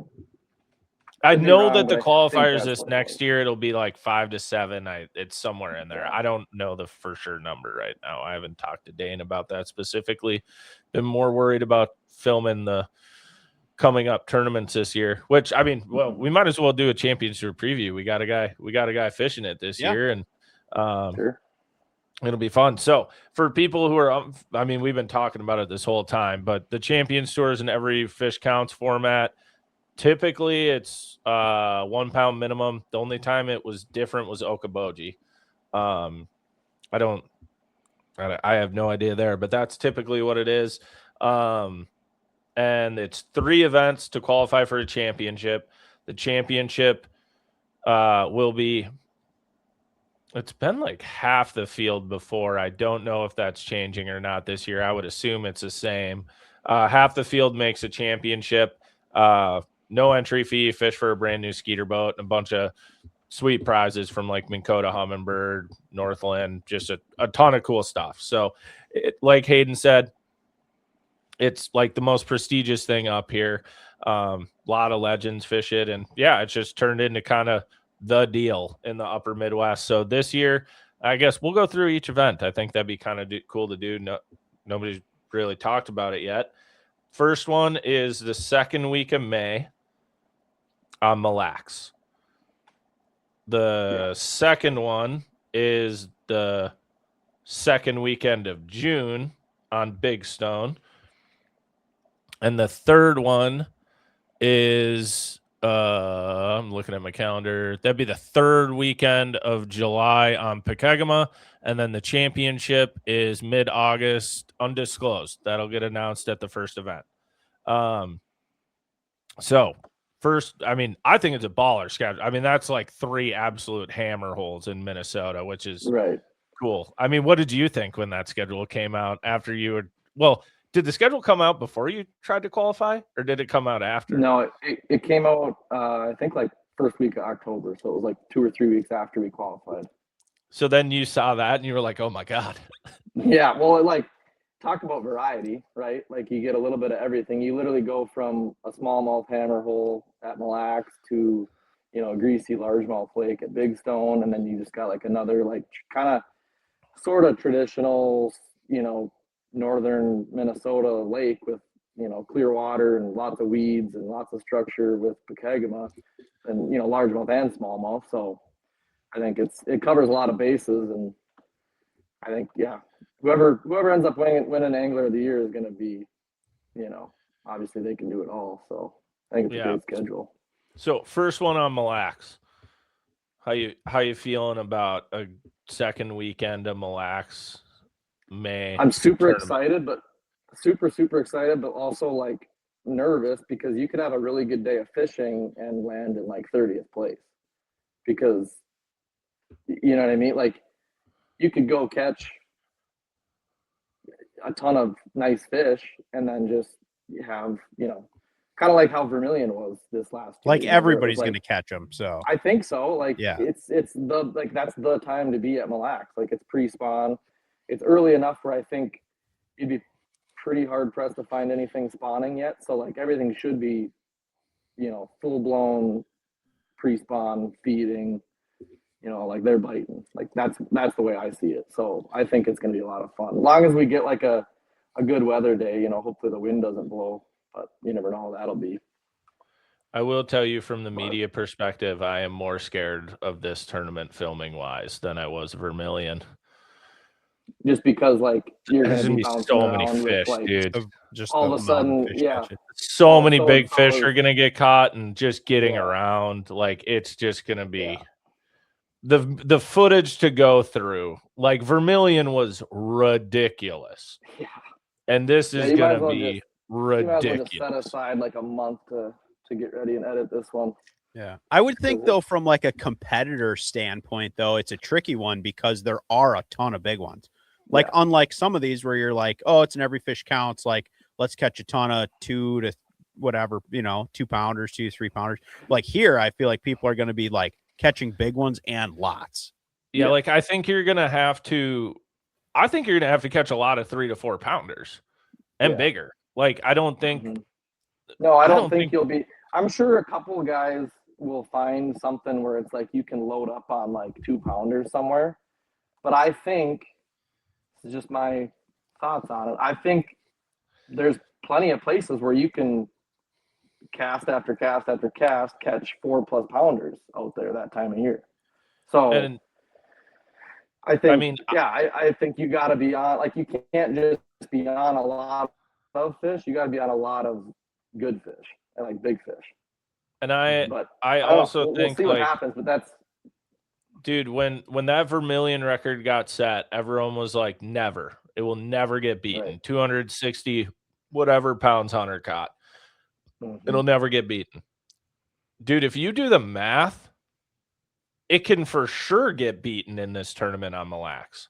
[SPEAKER 2] I know that the qualifiers this next year, it'll be like 5 to 7. It's somewhere in there. I don't know the for sure number right now. I haven't talked to Dane about that specifically. Been more worried about filming the coming up tournaments this year, which I mean, well, we might as well do a championship preview. We got a guy fishing it this year, and
[SPEAKER 3] Sure.
[SPEAKER 2] it'll be fun. So for people who are, I mean, we've been talking about it this whole time, but the Champions Tour is in every fish counts format. Typically it's 1 pound minimum. The only time it was different was Okoboji. I have no idea there, but that's typically what it is. And it's 3 events to qualify for a championship. The championship will be, it's been like half the field before. I don't know if that's changing or not this year. I would assume it's the same. Half the field makes a championship. No entry fee, fish for a brand new skeeter boat, and a bunch of sweet prizes from like Minn Kota, Humminbird, Northland, just a ton of cool stuff. So like Hayden said, it's like the most prestigious thing up here. A lot of legends fish it, and yeah, it's just turned into kind of the deal in the upper Midwest. So this year, I guess we'll go through each event. I think that'd be kind of cool to do. Nobody's really talked about it yet. First one is the second week of May on Mille Lacs. The second one is the second weekend of June on Big Stone. And the third one is I'm looking at my calendar. That'd be the third weekend of July on Pekegama. And then the championship is mid-August, undisclosed. That'll get announced at the first event. So first, I mean, I think it's a baller schedule. I mean, that's like 3 absolute hammer holes in Minnesota, which is
[SPEAKER 3] Right.
[SPEAKER 2] cool. I mean, what did you think when that schedule came out after you were, well, did the schedule come out before you tried to qualify, or did it come out after?
[SPEAKER 3] No, it came out, I think like first week of October. So it was like 2 or 3 weeks after we qualified.
[SPEAKER 2] So then you saw that and you were like, oh my God.
[SPEAKER 3] Yeah. Well, talk about variety, right? Like you get a little bit of everything. You literally go from a smallmouth hammer hole at Mille Lacs to, a greasy largemouth lake at Big Stone. And then you just got like another, like kind of sort of traditional, northern Minnesota lake with, clear water and lots of weeds and lots of structure with Pekegama and, largemouth and smallmouth. So I think it covers a lot of bases, and I think, whoever ends up winning Angler of the Year is going to be, obviously they can do it all. So I think it's a great schedule.
[SPEAKER 2] So first one on Mille Lacs. How you feeling about a second weekend of Mille Lacs, May?
[SPEAKER 3] I'm super excited, but super excited, but also like nervous because you could have a really good day of fishing and land in like 30th place because, you know what I mean? Like you could go catch a ton of nice fish and then just have, kind of like how Vermilion was this last year.
[SPEAKER 1] Like everybody's going to catch them. So
[SPEAKER 3] I think so. Like
[SPEAKER 1] yeah,
[SPEAKER 3] it's the, like, that's the time to be at Mille Lacs. Like it's pre-spawn. It's early enough where I think you'd be pretty hard pressed to find anything spawning yet. So like everything should be, full blown pre-spawn feeding, like they're biting. Like that's the way I see it. So I think it's going to be a lot of fun. As long as we get like a good weather day, hopefully the wind doesn't blow, but you never know how that'll be.
[SPEAKER 2] I will tell you from the media perspective, I am more scared of this tournament filming wise than I was Vermilion.
[SPEAKER 3] Just because like you're going to be
[SPEAKER 2] so many fish,
[SPEAKER 3] with, like,
[SPEAKER 2] dude.
[SPEAKER 1] Just
[SPEAKER 3] all of a sudden,
[SPEAKER 2] so many big fish are going to get caught and just getting around. Like it's just going to be the footage to go through. Like Vermilion was ridiculous.
[SPEAKER 3] Yeah.
[SPEAKER 2] And this is going to be ridiculous.
[SPEAKER 3] You might as well just set aside like a month to get ready and edit this one.
[SPEAKER 1] Yeah. I would think though, from like a competitor standpoint, though, it's a tricky one because there are a ton of big ones. Like unlike some of these where you're like, oh, it's an every fish counts, like let's catch a ton of 2 to whatever, 2 pounders, 2 to 3 pounders. Like here, I feel like people are going to be like catching big ones and lots.
[SPEAKER 2] Yeah, like I think you're going to have to catch a lot of 3 to 4 pounders and bigger. Like I don't think
[SPEAKER 3] No, I don't think you'll be. I'm sure a couple of guys will find something where it's like you can load up on like 2 pounders somewhere. But I think, this is just my thoughts on it, I think there's plenty of places where you can cast after cast after cast catch 4+ pounders out there that time of year. So
[SPEAKER 2] And
[SPEAKER 3] I think,
[SPEAKER 2] mean,
[SPEAKER 3] I think you got to be on, like, you can't just be on a lot of fish. You got to be on a lot of good fish and like big fish.
[SPEAKER 2] and I
[SPEAKER 3] But
[SPEAKER 2] I
[SPEAKER 3] I don't know.
[SPEAKER 2] also
[SPEAKER 3] We'll
[SPEAKER 2] think
[SPEAKER 3] see what
[SPEAKER 2] like,
[SPEAKER 3] happens. But that's,
[SPEAKER 2] dude, when that Vermilion record got set, everyone was like, never. It will never get beaten.
[SPEAKER 3] Right.
[SPEAKER 2] 260 whatever pounds Hunter caught. It'll never get beaten. Dude, if you do the math, it can for sure get beaten in this tournament on Mille Lacs.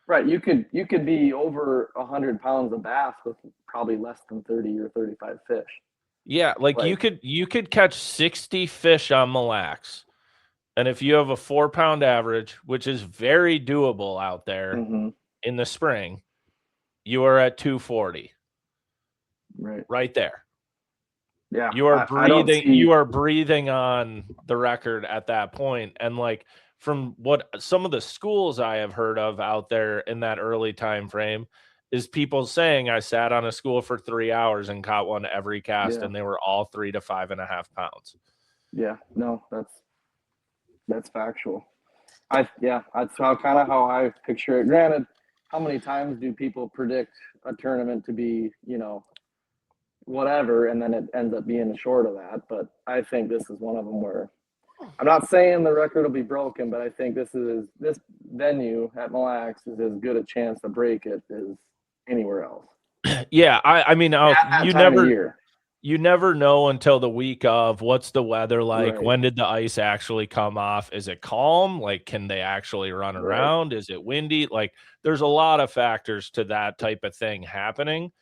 [SPEAKER 3] right. You could be over 100 pounds of bass with probably less than 30 or 35 fish.
[SPEAKER 2] Yeah, like you could catch 60 fish on Mille Lacs. And if you have a 4-pound average, which is very doable out there in the spring, you are at 240. Right there.
[SPEAKER 3] Yeah.
[SPEAKER 2] You are
[SPEAKER 3] I don't
[SPEAKER 2] breathing.
[SPEAKER 3] see,
[SPEAKER 2] You are breathing on the record at that point. And like from what some of the schools I have heard of out there in that early time frame is people saying I sat on a school for 3 hours and caught one every cast, and they were all 3 to 5.5 pounds.
[SPEAKER 3] Yeah. No, that's factual. That's how I picture it. Granted, how many times do people predict a tournament to be, whatever, and then it ends up being short of that? But I think this is one of them where I'm not saying the record will be broken, but I think this venue at Mille Lacs is as good a chance to break it as anywhere else.
[SPEAKER 2] Yeah, I mean, you never know until the week of what's the weather like.
[SPEAKER 3] Right.
[SPEAKER 2] When did the ice actually come off? Is it calm? Like, can they actually run around? Is it windy? Like, there's a lot of factors to that type of thing happening.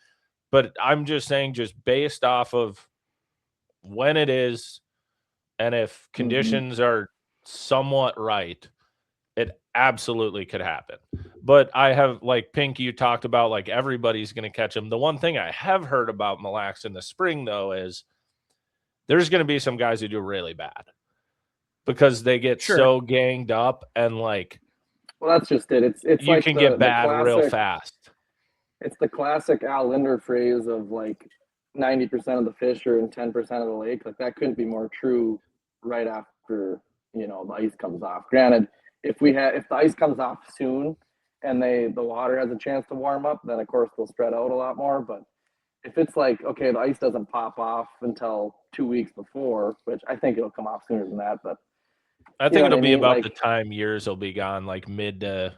[SPEAKER 2] But I'm just saying, just based off of when it is, and if conditions are somewhat right, it absolutely could happen. But I have, like Pink, you talked about, like, everybody's going to catch them. The one thing I have heard about Mille Lacs in the spring, though, is there's going to be some guys who do really bad because they get so ganged up, and like,
[SPEAKER 3] well, that's just it. It's
[SPEAKER 2] you
[SPEAKER 3] like
[SPEAKER 2] can
[SPEAKER 3] the
[SPEAKER 2] get bad
[SPEAKER 3] classic,
[SPEAKER 2] real fast.
[SPEAKER 3] It's the classic Al Linder phrase of like 90% of the fish are in 10% of the lake. Like, that couldn't be more true right after, the ice comes off. Granted, if the ice comes off soon and the water has a chance to warm up, then of course they'll spread out a lot more. But if it's like, okay, the ice doesn't pop off until 2 weeks before, which I think it'll come off sooner than that, but
[SPEAKER 2] I think it'll be about the time yours will be gone, like mid to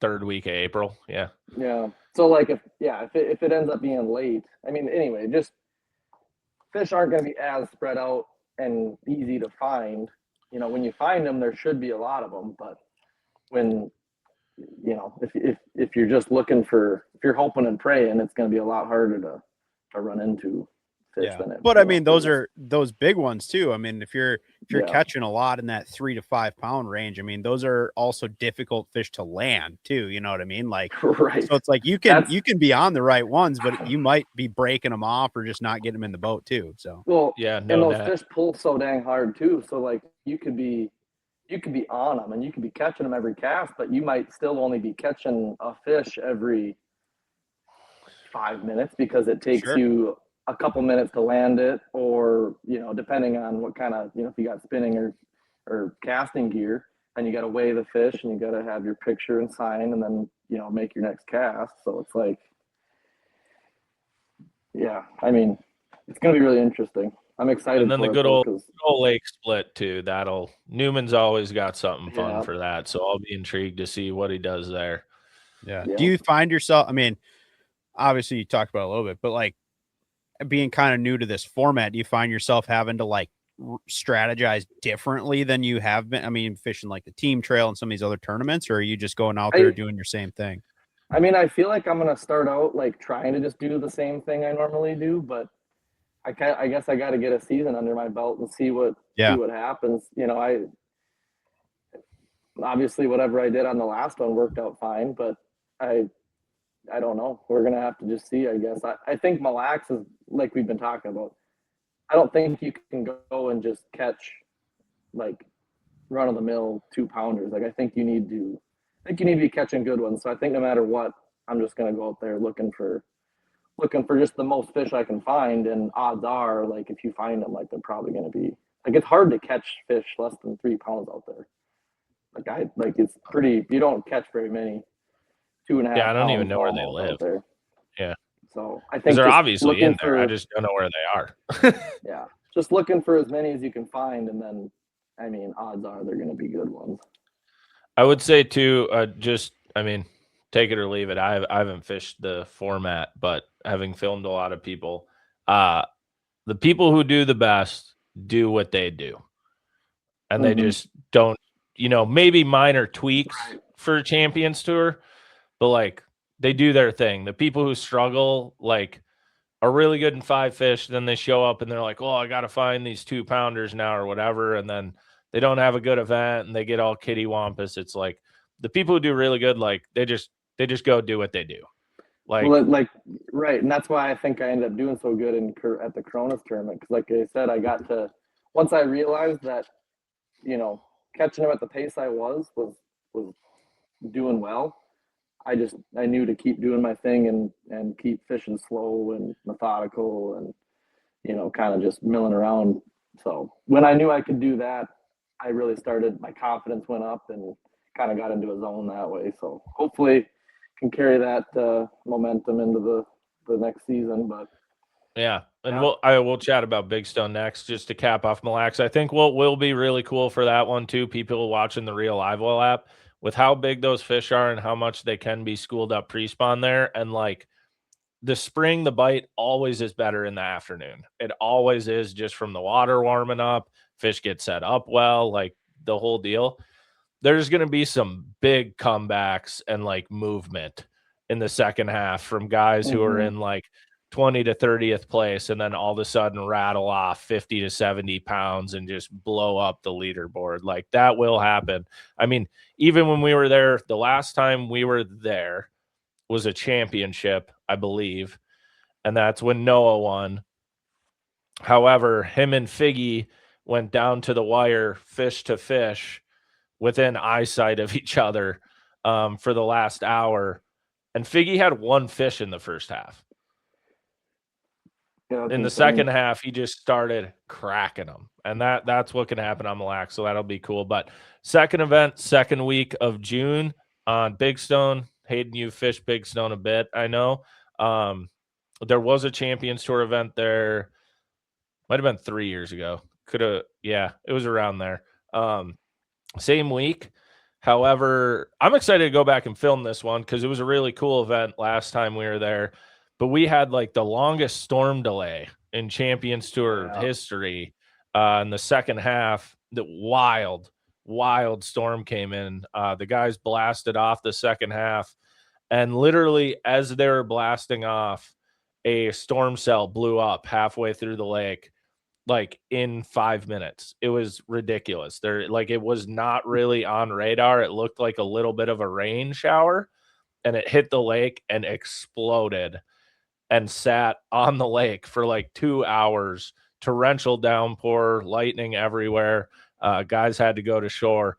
[SPEAKER 2] third week of April. Yeah.
[SPEAKER 3] Yeah. So like if it ends up being late, I mean, anyway, just fish aren't going to be as spread out and easy to find. When you find them, there should be a lot of them, but when if you're just looking if you're hoping and praying, it's going to be a lot harder to run into fish than it.
[SPEAKER 1] But I mean, those big ones too. I mean, if you're catching a lot in that 3 to 5 pound range, I mean, those are also difficult fish to land too. You know what I mean? Like,
[SPEAKER 3] right.
[SPEAKER 1] So it's like you can be on the right ones, but you might be breaking them off or just not getting them in the boat too. So
[SPEAKER 2] yeah,
[SPEAKER 3] and those fish pull so dang hard too. So like you could be on them and you could be catching them every cast, but you might still only be catching a fish every 5 minutes because it takes you a couple minutes to land it, or depending on what kind of if you got spinning or casting gear, and you got to weigh the fish and you got to have your picture and sign and then make your next cast. So it's like, yeah, I mean, it's gonna be really interesting. I'm excited.
[SPEAKER 2] And then the good old lake split too. Newman's always got something fun for that, so I'll be intrigued to see what he does there.
[SPEAKER 1] Yeah. Do you find yourself? I mean, obviously you talked about it a little bit, but like being kind of new to this format, do you find yourself having to like strategize differently than you have been? I mean, fishing like the team trail and some of these other tournaments, or are you just going out there doing your same thing?
[SPEAKER 3] I mean, I feel like I'm gonna start out like trying to just do the same thing I normally do, but I guess I got to get a season under my belt and see what happens. I obviously whatever I did on the last one worked out fine, but I don't know. We're gonna have to just see, I guess. I think Mille Lacs is like we've been talking about. I don't think you can go and just catch like run of the mill 2-pounders. Like I think you need to be catching good ones. So I think no matter what, I'm just gonna go out there looking for looking for just the most fish I can find, and odds are, like, if you find them, like, they're probably going to be, like, it's hard to catch fish less than 3 pounds out there. It's pretty, you don't catch very many 2.5
[SPEAKER 2] Yeah, I don't even
[SPEAKER 3] pound
[SPEAKER 2] know where they
[SPEAKER 3] smallmouth
[SPEAKER 2] live.
[SPEAKER 3] out there.
[SPEAKER 2] Yeah.
[SPEAKER 3] So I
[SPEAKER 2] Because
[SPEAKER 3] think
[SPEAKER 2] they're
[SPEAKER 3] just
[SPEAKER 2] obviously
[SPEAKER 3] looking
[SPEAKER 2] in there.
[SPEAKER 3] for,
[SPEAKER 2] I just don't know where they are.
[SPEAKER 3] yeah, just looking for as many as you can find, and then, I mean, odds are they're going to be good ones.
[SPEAKER 2] I would say too, I mean, take it or leave it. I haven't fished the format, but having filmed a lot of people, the people who do the best do what they do, and they just don't, maybe minor tweaks for Champions Tour, but like they do their thing. The people who struggle, like, are really good in 5 fish, then they show up and they're like, "Oh, I got to find these 2-pounders now," or whatever, and then they don't have a good event and they get all kittywampus. It's like the people who do really good, like they just go do what they do. Like,
[SPEAKER 3] Well, right, and that's why I think I ended up doing so good at the Coronas tournament, because, like I said, I got to, once I realized that, catching them at the pace I was doing well. I knew to keep doing my thing and keep fishing slow and methodical, and kind of just milling around. So when I knew I could do that, I really started, my confidence went up and kind of got into a zone that way. So hopefully can carry that momentum into the next season. But
[SPEAKER 2] yeah. And
[SPEAKER 3] yeah.
[SPEAKER 2] we'll chat about Big Stone next, just to cap off Mille. I think what will be really cool for that one too, people watching the Real Live Well app, with how big those fish are and how much they can be schooled up pre-spawn there. And like the spring, the bite always is better in the afternoon. It always is, just from the water warming up, fish get set up well, like the whole deal. There's going to be some big comebacks and like movement in the second half from guys who are in like 20 to 30th place, and then all of a sudden rattle off 50 to 70 pounds and just blow up the leaderboard. Like that will happen. I mean, even when we were there, the last time we were there was a championship, I believe, and that's when Noah won. However, him and Figgy went down to the wire, fish to fish, within eyesight of each other, for the last hour, and Figgy had 1 fish in the first half.
[SPEAKER 3] Yeah,
[SPEAKER 2] in the second half, he just started cracking them, and that's what can happen on Mille. So that'll be cool. But second event, second week of June on Big Stone. Hayden, you fished Big Stone a bit, I know. There was a Champions Tour event there. Might have been 3 years ago. Yeah, it was around there. Same week. However, I'm excited to go back and film this one because it was a really cool event last time we were there. But we had like the longest storm delay in Champions Tour history in the second half. The wild storm came in. The guys blasted off the second half, and literally as they were blasting off, a storm cell blew up halfway through the lake, like in 5 minutes. It was ridiculous. It was not really on radar. It looked like a little bit of a rain shower, and it hit the lake and exploded and sat on the lake for like 2 hours. Torrential downpour, lightning everywhere. Guys had to go to shore.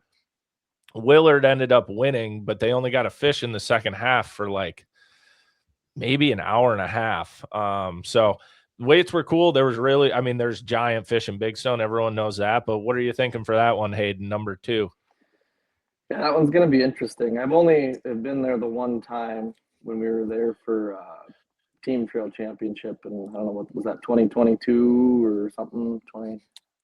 [SPEAKER 2] Willard ended up winning, but they only got a fish in the second half for like maybe an hour and a half. So weights were cool. There was really, I mean, there's giant fish in Big Stone. Everyone knows that. But what are you thinking for that one, Hayden, number 2?
[SPEAKER 3] Yeah, that one's going to be interesting. I've only been there the one time when we were there for Team Trail Championship, and I don't know, what was that, 2022 or something? 20.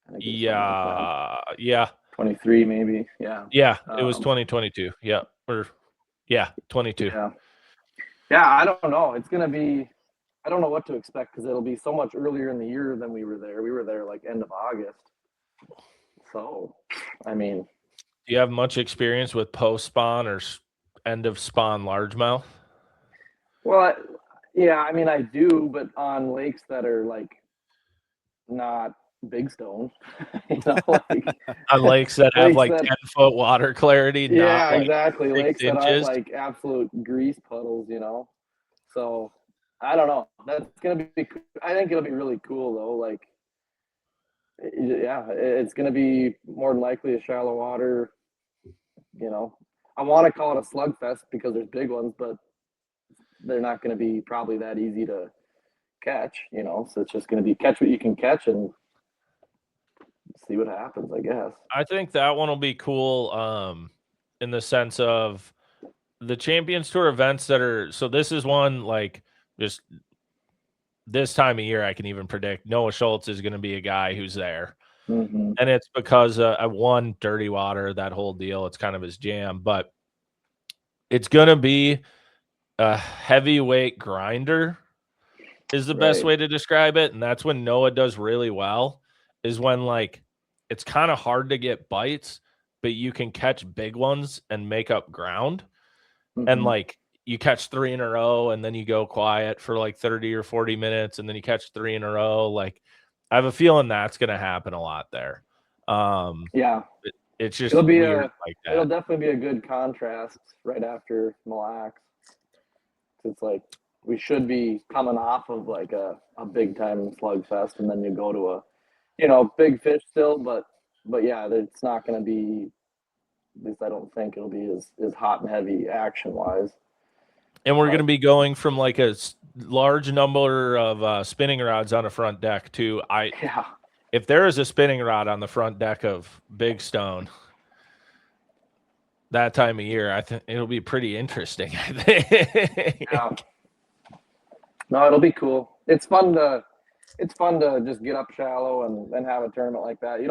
[SPEAKER 3] I think
[SPEAKER 2] Yeah.
[SPEAKER 3] 23 maybe. Yeah.
[SPEAKER 2] Yeah, it was 2022. Yeah. 22.
[SPEAKER 3] Yeah, I don't know. It's going to be, I don't know what to expect because it'll be so much earlier in the year than we were there. We were there like end of August. So, I mean,
[SPEAKER 2] do you have much experience with post spawn or end of spawn largemouth?
[SPEAKER 3] well, yeah, I mean, I do, but on lakes that are like not Big Stone,
[SPEAKER 2] on lakes that have like 10-foot water clarity.
[SPEAKER 3] Yeah,
[SPEAKER 2] not
[SPEAKER 3] exactly.
[SPEAKER 2] Like
[SPEAKER 3] lakes that aren't like absolute grease puddles, So I don't know. That's gonna be. I think it'll be really cool though. Like, yeah, it's gonna be more than likely a shallow water. I want to call it a slugfest because there's big ones, but they're not going to be probably that easy to catch, so it's just going to be catch what you can catch and see what happens, I guess.
[SPEAKER 2] I think that one will be cool in the sense of the Champions Tour events that are, so this is one like just this time of year I can even predict Noah Schultz is going to be a guy who's there.
[SPEAKER 3] Mm-hmm.
[SPEAKER 2] And it's because I won Dirty Water, that whole deal. It's kind of his jam, but it's going to be a heavyweight grinder is the best way to describe it. And that's when Noah does really well, is when like it's kind of hard to get bites, but you can catch big ones and make up ground.
[SPEAKER 3] Mm-hmm.
[SPEAKER 2] And like you catch 3 in a row and then you go quiet for like 30 or 40 minutes and then you catch 3 in a row. Like I have a feeling that's going to happen a lot there.
[SPEAKER 3] Yeah.
[SPEAKER 2] It's just
[SPEAKER 3] it'll be
[SPEAKER 2] weird like that.
[SPEAKER 3] It'll definitely be a good contrast right after Mille Lacs. It's like we should be coming off of like a big time slugfest, and then you go to a big fish still, but yeah, it's not going to be, at least I don't think it'll be as hot and heavy action wise.
[SPEAKER 2] And we're going to be going from like a large number of spinning rods on a front deck to if there is a spinning rod on the front deck of Big Stone that time of year, I think it'll be pretty interesting. I think.
[SPEAKER 3] Yeah. No, it'll be cool. It's fun to just get up shallow and have a tournament like that.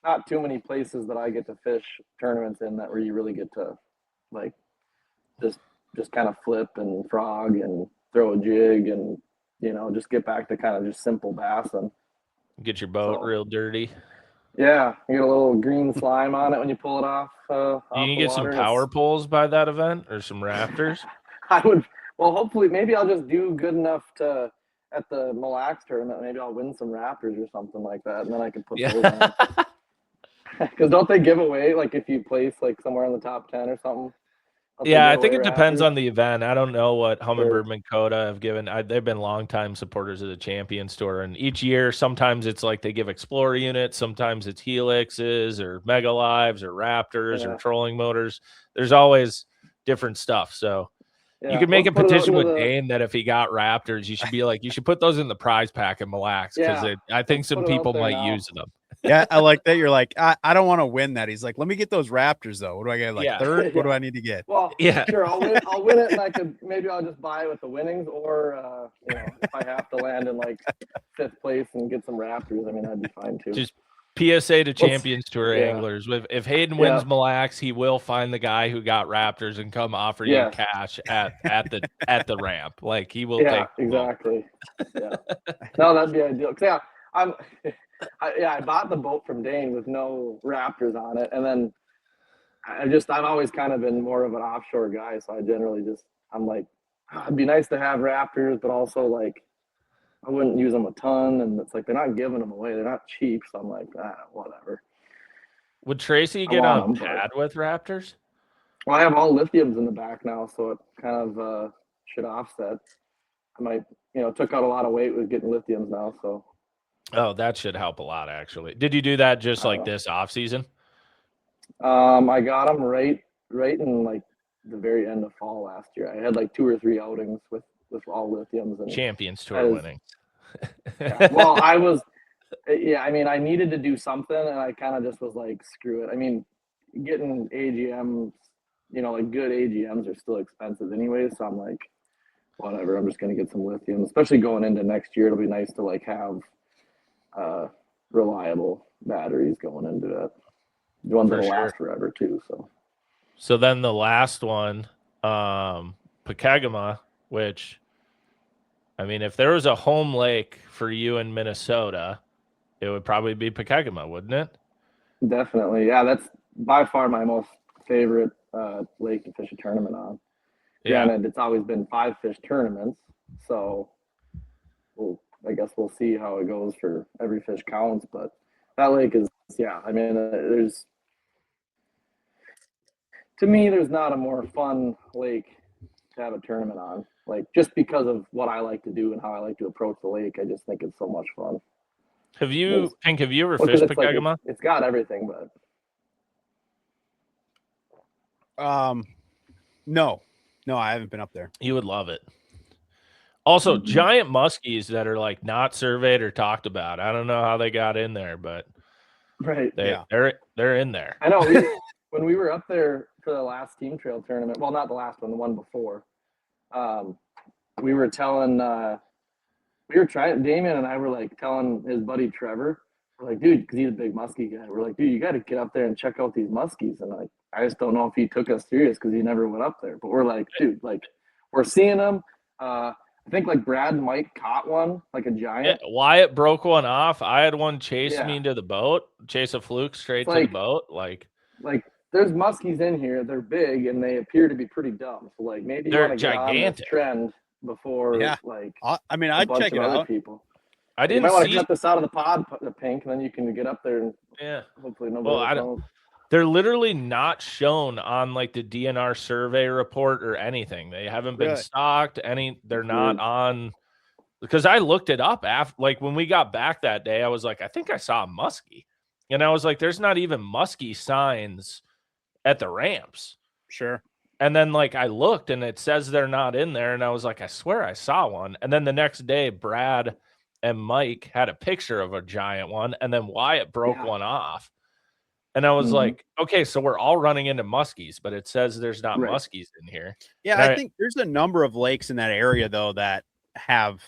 [SPEAKER 3] Not too many places that I get to fish tournaments in that where you really get to like just kind of flip and frog and throw a jig and just get back to kind of just simple bassing.
[SPEAKER 2] Get your boat real dirty.
[SPEAKER 3] Yeah, you get a little green slime on it when you pull it off.
[SPEAKER 2] You can get some power poles by that event or some Raptors.
[SPEAKER 3] Hopefully, maybe I'll just do good enough at the Mille Lacs tournament. Maybe I'll win some Raptors or something like that, and then I can put those on. Because don't they give away, like if you place like somewhere in the top 10 or something?
[SPEAKER 2] Yeah, I think it depends on the event. I don't know what Humminbird Minn Kota have given. They've been longtime supporters of the Champions Tour, and each year, sometimes it's like they give Explorer units, sometimes it's Helixes or Mega Lives or Raptors or trolling motors. There's always different stuff. So you could make a petition with Dane that if he got Raptors, you should be like, you should put those in the prize pack in Mille Lacs because I think some people might use them.
[SPEAKER 1] Yeah, I like that. You're like, I don't want to win that. He's like, let me get those Raptors though. What do I get? Like third? What do I need to get?
[SPEAKER 3] Well, sure, I'll win it, and maybe I'll just buy it with the winnings, or if I have to land in like 5th place and get some Raptors, I mean that'd be fine too.
[SPEAKER 2] Just PSA to Champions Tour anglers: if Hayden wins Mille Lacs, he will find the guy who got Raptors and come offer you cash at the ramp. Like he will take.
[SPEAKER 3] Exactly. Yeah. No, that'd be ideal. I bought the boat from Dane with no Raptors on it, and then I've always kind of been more of an offshore guy, so I generally I'm like, it'd be nice to have Raptors, but also like I wouldn't use them a ton, and it's like they're not giving them away, they're not cheap, so I'm like, whatever.
[SPEAKER 2] Would Tracy get on pad with Raptors?
[SPEAKER 3] Well, I have all lithiums in the back now, so it kind of should offset. I might, took out a lot of weight with getting lithiums now, so.
[SPEAKER 2] Oh, that should help a lot, actually. Did you do that just like this off season?
[SPEAKER 3] I got them right in like the very end of fall last year. I had like 2 or 3 outings with all lithiums and
[SPEAKER 2] Champions Tour winning.
[SPEAKER 3] Well, I was, I mean, I needed to do something, and I kind of just was like, screw it. I mean, getting AGMs, like good AGMs are still expensive anyway, so I'm like, whatever. I'm just gonna get some lithium, especially going into next year. It'll be nice to like have reliable batteries going into it. The ones that'll last forever too.
[SPEAKER 2] So then the last one, Pekegama, which, I mean, if there was a home lake for you in Minnesota, it would probably be Pekegama, wouldn't it?
[SPEAKER 3] Definitely. Yeah, that's by far my most favorite lake to fish a tournament on. Yeah. Granted, it's always been 5-fish tournaments, so I guess we'll see how it goes for every fish counts, but that lake is, I mean, to me, there's not a more fun lake to have a tournament on. Like, just because of what I like to do and how I like to approach the lake, I just think it's so much fun.
[SPEAKER 2] Have you ever fished Pekegama?
[SPEAKER 3] Like it's got everything, but.
[SPEAKER 1] No, I haven't been up there.
[SPEAKER 2] You would love it. Also, giant muskies that are like not surveyed or talked about. I don't know how they got in there, but
[SPEAKER 3] Right.
[SPEAKER 2] they're in there.
[SPEAKER 3] I know. When we were up there for the last team trail tournament, well, not the last one, the one before, we were telling, Damien and I were like telling his buddy Trevor, we're like, dude, because he's a big muskie guy. We're like, dude, you got to get up there and check out these muskies. And like, I just don't know if he took us serious because he never went up there. But we're like, dude, like, we're seeing them. I think like Brad and Mike caught one, like a giant.
[SPEAKER 2] Yeah, Wyatt broke one off. I had one chase
[SPEAKER 3] Yeah.
[SPEAKER 2] me to the boat, chase a fluke straight
[SPEAKER 3] It's
[SPEAKER 2] to the
[SPEAKER 3] like-
[SPEAKER 2] boat. Like
[SPEAKER 3] there's muskies in here. They're big and they appear to be pretty dumb. So like maybe you
[SPEAKER 2] They're
[SPEAKER 3] want to get on this
[SPEAKER 2] gigantic.
[SPEAKER 3] trend before
[SPEAKER 1] Yeah.
[SPEAKER 3] like
[SPEAKER 1] I mean,
[SPEAKER 3] a
[SPEAKER 1] I'd
[SPEAKER 3] bunch
[SPEAKER 1] check
[SPEAKER 3] of
[SPEAKER 1] it
[SPEAKER 3] other
[SPEAKER 1] out.
[SPEAKER 3] people.
[SPEAKER 2] I
[SPEAKER 3] You
[SPEAKER 2] didn't
[SPEAKER 3] might want to
[SPEAKER 2] see.
[SPEAKER 3] cut this out of the pod, the Pink, and then you can get up there and
[SPEAKER 2] Yeah,
[SPEAKER 3] hopefully nobody
[SPEAKER 2] Well, I
[SPEAKER 3] else
[SPEAKER 2] don't-
[SPEAKER 3] knows.
[SPEAKER 2] they're literally not shown on like the DNR survey report or anything. They haven't been
[SPEAKER 1] Really?
[SPEAKER 2] stocked. They're
[SPEAKER 3] That's
[SPEAKER 2] not
[SPEAKER 3] weird.
[SPEAKER 2] on. Because I looked it up after, like when we got back that day, I was like, I think I saw a muskie, and I was like, there's not even muskie signs at the ramps.
[SPEAKER 1] Sure.
[SPEAKER 2] And then like I looked and it says they're not in there, and I was like, I swear I saw one. And then the next day, Brad and Mike had a picture of a giant one, and then Wyatt broke
[SPEAKER 3] Yeah.
[SPEAKER 2] one off. And I was
[SPEAKER 3] Mhm.
[SPEAKER 2] like, okay, so we're all running into muskies, but it says there's not
[SPEAKER 3] Right.
[SPEAKER 2] muskies in here.
[SPEAKER 1] Yeah,
[SPEAKER 2] And
[SPEAKER 1] I think there's a number of lakes in that area though that have,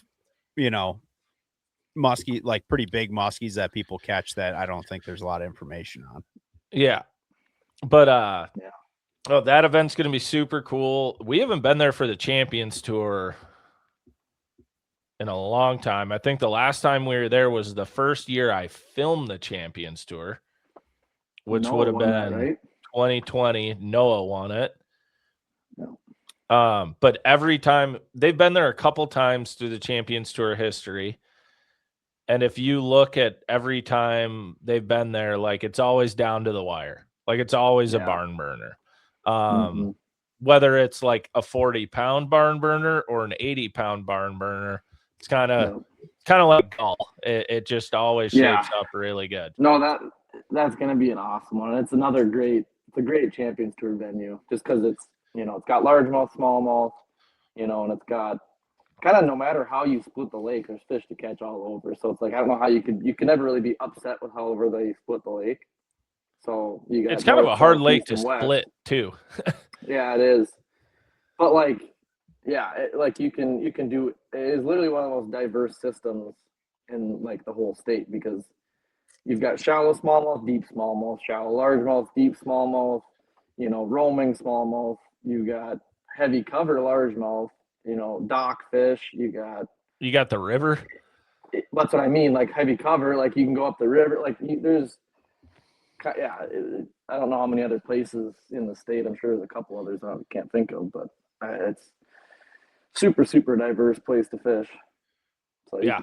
[SPEAKER 1] muskie, like pretty big muskies that people catch that I don't think there's a lot of information on.
[SPEAKER 2] Yeah. But
[SPEAKER 3] Yeah.
[SPEAKER 2] oh, that event's gonna be super cool. We haven't been there for the Champions Tour in a long time. I think the last time we were there was the first year I filmed the Champions Tour, which
[SPEAKER 3] Noah
[SPEAKER 2] would have
[SPEAKER 3] won that,
[SPEAKER 2] been
[SPEAKER 3] right?
[SPEAKER 2] 2020. Noah won it.
[SPEAKER 3] No.
[SPEAKER 2] But every time they've been there a couple times through the Champions Tour history. And if you look at every time they've been there, like it's always down to the wire. Like it's always a
[SPEAKER 3] Yeah.
[SPEAKER 2] barn burner.
[SPEAKER 3] Mhm.
[SPEAKER 2] Whether it's like a 40-pound barn burner or an 80-pound barn burner, it's kind of like golf. It just always
[SPEAKER 3] Yeah.
[SPEAKER 2] shapes up really good.
[SPEAKER 3] No, that's gonna be an awesome one. It's a great Champions Tour venue just because it's it's got largemouth, smallmouth, and it's got kind of no matter how you split the lake, there's fish to catch all over. So it's like I don't know how you can never really be upset with however they split the lake. So you got
[SPEAKER 2] It's kind of
[SPEAKER 3] north,
[SPEAKER 2] a hard
[SPEAKER 3] south,
[SPEAKER 2] lake
[SPEAKER 3] east,
[SPEAKER 2] to
[SPEAKER 3] and west.
[SPEAKER 2] split too.
[SPEAKER 3] Yeah, it is. But like, yeah, you can do. It is literally one of the most diverse systems in like the whole state because you've got shallow smallmouth, deep smallmouth, shallow largemouth, deep smallmouth, roaming smallmouth. You got heavy cover largemouth, dock fish. You got
[SPEAKER 2] the river.
[SPEAKER 3] that's what I mean, like heavy cover. Like you can go up the river. Like there's, yeah. I don't know how many other places in the state. I'm sure there's a couple others I can't think of, but it's super super diverse place to fish. So
[SPEAKER 2] Yeah.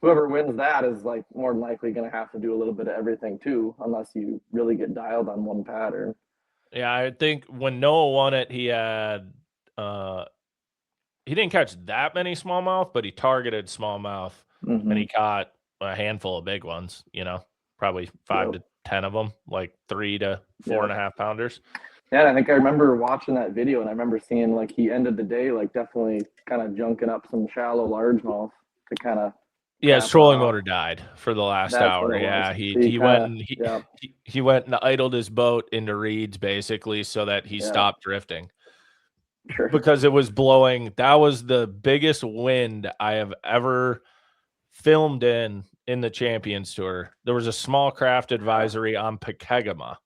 [SPEAKER 3] whoever wins that is like more than likely going to have to do a little bit of everything too, unless you really get dialed on one pattern.
[SPEAKER 2] Yeah, I think when Noah won it, he had he didn't catch that many smallmouth, but he targeted smallmouth
[SPEAKER 3] Mhm.
[SPEAKER 2] and he caught a handful of big ones, probably 5 to 10 of them, like 3 to 4.5 pounders.
[SPEAKER 3] Yeah, I think I remember watching that video and I remember seeing like he ended the day like definitely kind of junking up some shallow largemouth to kind of
[SPEAKER 2] his trolling motor died for the last
[SPEAKER 3] That's
[SPEAKER 2] hour.
[SPEAKER 3] what it
[SPEAKER 2] Yeah,
[SPEAKER 3] was.
[SPEAKER 2] he went and he went and idled his boat into reeds basically so that he stopped drifting.
[SPEAKER 3] Sure.
[SPEAKER 2] Because it was blowing. That was the biggest wind I have ever filmed in the Champions Tour. There was a small craft advisory on Pekegama,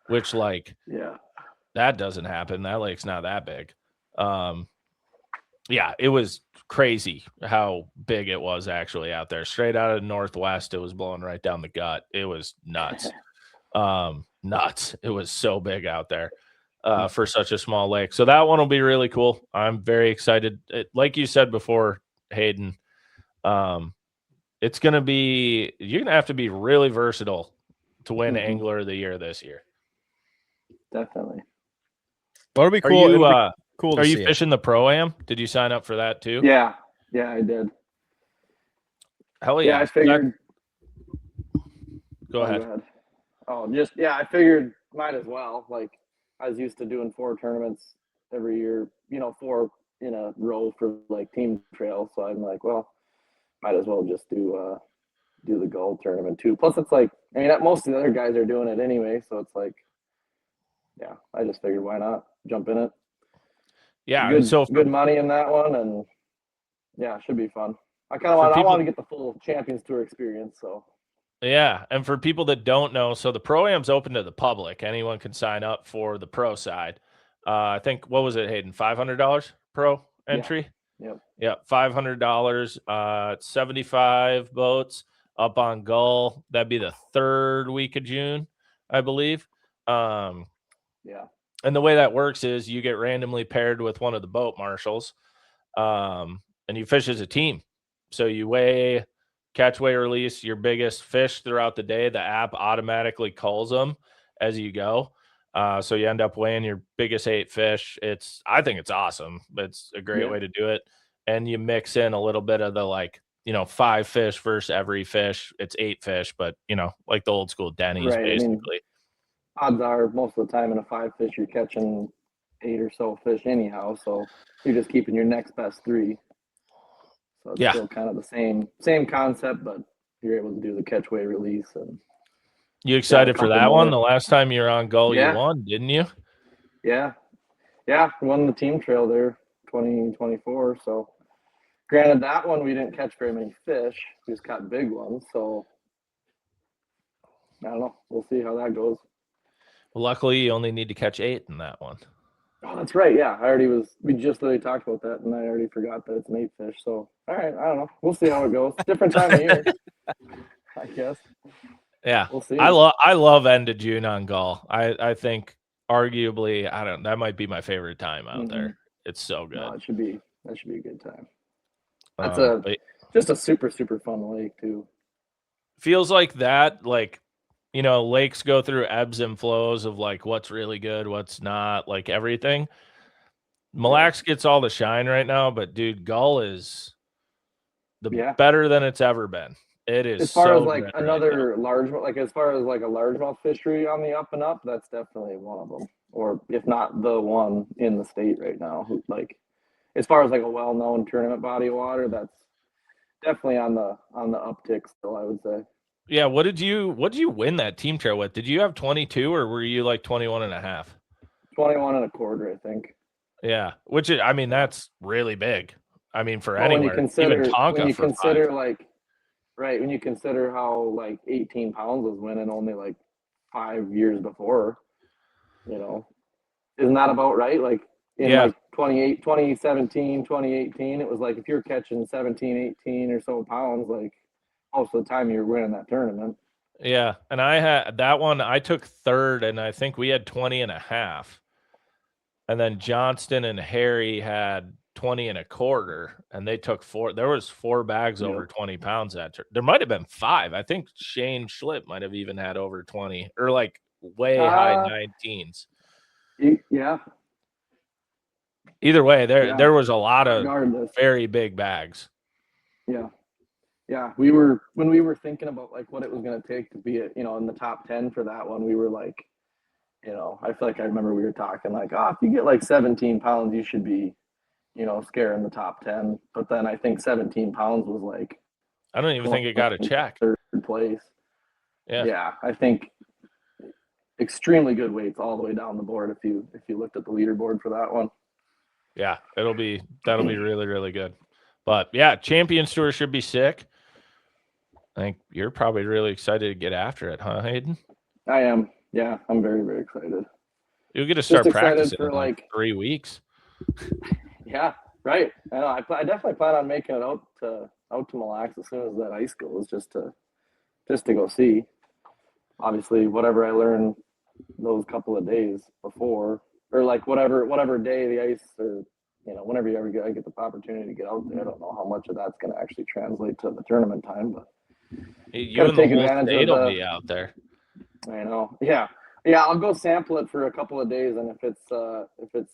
[SPEAKER 2] which that doesn't happen. That lake's not that big. Yeah, it was crazy how big it was actually out there. Straight out of the northwest, it was blowing right down the gut. It was nuts. Nuts. It was so big out there for such a small lake. So that one will be really cool. I'm very excited. Like you said before, Hayden, it's going to be, you're going to have to be really versatile to win Angler of the Year this year.
[SPEAKER 3] Definitely.
[SPEAKER 1] That'll be cool.
[SPEAKER 2] Are you fishing the Pro-Am? Did you sign up for that too?
[SPEAKER 3] Yeah, I did.
[SPEAKER 2] Hell yeah.
[SPEAKER 3] I figured.
[SPEAKER 2] Go ahead.
[SPEAKER 3] I figured might as well. Like I was used to doing 4 tournaments every year, 4 in a row for like team trail. So I'm like, well, might as well just do the goal tournament too. Plus, it's like, I mean, most of the other guys are doing it anyway, so it's like, yeah, I just figured why not jump in it.
[SPEAKER 2] Yeah,
[SPEAKER 3] Good,
[SPEAKER 2] so
[SPEAKER 3] good money in that one, and yeah, it should be fun. I want to get the full Champions Tour experience. So
[SPEAKER 2] yeah, and for people that don't know, so the Pro-Am's open to the public. Anyone can sign up for the pro side. I think, what was it, Hayden? $500 pro entry?
[SPEAKER 3] Yep.
[SPEAKER 2] Yeah, $500. 75 boats up on Gull. That'd be the third week of June, I believe.
[SPEAKER 3] Yeah.
[SPEAKER 2] And the way that works is you get randomly paired with one of the boat marshals, and you fish as a team. So you weigh, catch, weigh, release your biggest fish throughout the day. The app automatically culls them as you go. So you end up weighing your biggest 8 fish. I think it's awesome. It's a great way to do it. And you mix in a little bit of the, like, 5 fish versus every fish. It's 8 fish, but like the old school Denny's,
[SPEAKER 3] right.
[SPEAKER 2] basically.
[SPEAKER 3] I mean, odds are most of the time in a 5 fish, you're catching 8 or so fish anyhow. So you're just keeping your next best 3. So it's still kind of the same concept, but you're able to do the catch, weigh, release. And
[SPEAKER 2] you excited for that one? The last time you were on Gull, you won, didn't you?
[SPEAKER 3] Yeah. Won the team trail there, 2024. So granted, that one we didn't catch very many fish. We just caught big ones. So I don't know. We'll see how that goes.
[SPEAKER 2] Well, luckily, you only need to catch 8 in that one.
[SPEAKER 3] Oh, that's right. Yeah, we just literally talked about that, and I already forgot that it's an 8 fish. So, all right, I don't know. We'll see how it goes. Different time of year, I guess.
[SPEAKER 2] Yeah,
[SPEAKER 3] we'll see.
[SPEAKER 2] I love end of June on Gull. I think arguably, that might be my favorite time out there. It's so good.
[SPEAKER 3] No, that should be a good time. That's just a super, super fun lake too.
[SPEAKER 2] Feels like that, like, lakes go through ebbs and flows of like what's really good, what's not, like everything. Mille gets all the shine right now, but dude, Gull is better than it's ever been. It is
[SPEAKER 3] as far
[SPEAKER 2] so
[SPEAKER 3] as like another
[SPEAKER 2] right
[SPEAKER 3] large, like as far as like a largemouth fishery on the up and up, that's definitely one of them, or if not the one in the state right now. Like as far as like a well-known tournament body of water, that's definitely on the uptick still, I would say.
[SPEAKER 2] Yeah, what did you win that team trail with? Did you have 22 or were you like 21 and a half?
[SPEAKER 3] 21 and a quarter, I think.
[SPEAKER 2] Yeah, which is, I mean, that's really big. I mean, for anywhere,
[SPEAKER 3] when you consider,
[SPEAKER 2] even Tonka
[SPEAKER 3] when you
[SPEAKER 2] for
[SPEAKER 3] consider
[SPEAKER 2] 5.
[SPEAKER 3] like, right, when you consider how like 18 pounds was winning only like 5 years before, isn't that about right? Like in like 2017, 2018, it was like if you're catching 17, 18 or so pounds, like most of the time you're winning that tournament.
[SPEAKER 2] Yeah, and I had that one, I took third, and I think we had 20 and a half. And then Johnston and Harry had 20 and a quarter, and they took 4. There was 4 bags over 20 pounds there might have been 5. I think Shane Schlipp might have even had over 20, or like way high 19s.
[SPEAKER 3] Yeah.
[SPEAKER 2] Either way, there was a lot of very big bags.
[SPEAKER 3] Yeah. Yeah, when we were thinking about like what it was going to take to be, in the top 10 for that one, we were like, I feel like I remember we were talking like, if you get like 17 pounds, you should be, scaring the top 10. But then I think 17 pounds was like,
[SPEAKER 2] I don't even think it got a check.
[SPEAKER 3] Third place.
[SPEAKER 2] Yeah,
[SPEAKER 3] I think extremely good weights all the way down the board if you looked at the leaderboard for that one.
[SPEAKER 2] Yeah, that'll be really, really good. But yeah, Champions Tour should be sick. I think you're probably really excited to get after it, huh, Hayden?
[SPEAKER 3] I am. Yeah, I'm very, very excited.
[SPEAKER 2] You'll get to start practicing for like 3 weeks.
[SPEAKER 3] Yeah, right. I know. I definitely plan on making it out to Mille as soon as that ice goes, just to go see. Obviously, whatever I learn those couple of days before, or like whatever day the ice, or whenever you ever get the opportunity to get out there. I don't know how much of that's going to actually translate to the tournament time, but
[SPEAKER 2] you and take advantage of it'll be out there.
[SPEAKER 3] I know. Yeah. I'll go sample it for a couple of days, and if it's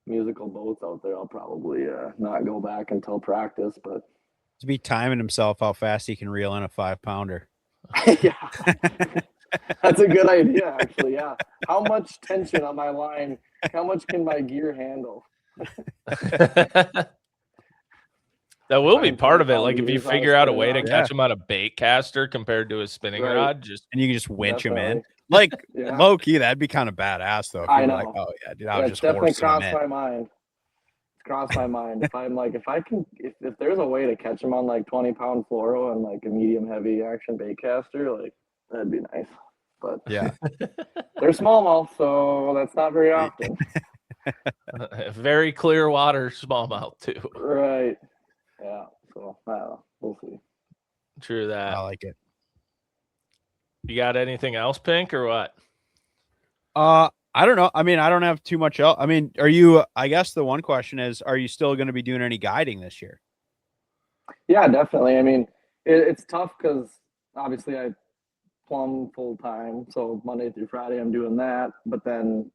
[SPEAKER 3] musical boats out there, I'll probably not go back until practice. But
[SPEAKER 1] to be timing himself how fast he can reel in a 5-pounder.
[SPEAKER 3] Yeah, that's a good idea, actually. Yeah, how much tension on my line? How much can my gear handle?
[SPEAKER 2] That will be
[SPEAKER 3] Fine,
[SPEAKER 2] part of it.
[SPEAKER 3] 20
[SPEAKER 2] Like if you
[SPEAKER 3] years on a
[SPEAKER 2] figure out a
[SPEAKER 3] spinning
[SPEAKER 2] way to
[SPEAKER 3] rod.
[SPEAKER 2] catch them on a bait caster compared to a spinning
[SPEAKER 3] Right.
[SPEAKER 2] rod, just
[SPEAKER 1] And you can just winch them in.
[SPEAKER 3] Definitely.
[SPEAKER 1] Like
[SPEAKER 3] Yeah.
[SPEAKER 1] low key, that'd be kind of badass though. If
[SPEAKER 3] I
[SPEAKER 1] you were like,
[SPEAKER 3] know.
[SPEAKER 1] oh yeah, dude, I
[SPEAKER 3] Yeah,
[SPEAKER 1] would
[SPEAKER 3] it's
[SPEAKER 1] just
[SPEAKER 3] definitely
[SPEAKER 1] horse them
[SPEAKER 3] crossed
[SPEAKER 1] in.
[SPEAKER 3] my mind. It's crossed my mind. If I'm like, if I can, if there's a way to catch them on like 20-pound fluoro and like a medium heavy action bait caster, like that'd be nice. But
[SPEAKER 1] Yeah.
[SPEAKER 3] they're smallmouth, so that's not very often.
[SPEAKER 2] very clear water smallmouth too.
[SPEAKER 3] Right. Yeah. So I don't know. We'll see.
[SPEAKER 2] True that.
[SPEAKER 1] I like it.
[SPEAKER 2] You got anything else, Pink, or what?
[SPEAKER 1] I don't know. I mean, I don't have too much else. I mean, are you, I guess the one question is, are you still going to be doing any guiding this year?
[SPEAKER 3] Yeah, definitely. I mean, it's tough because obviously I plumb full time. So Monday through Friday, I'm doing that. But then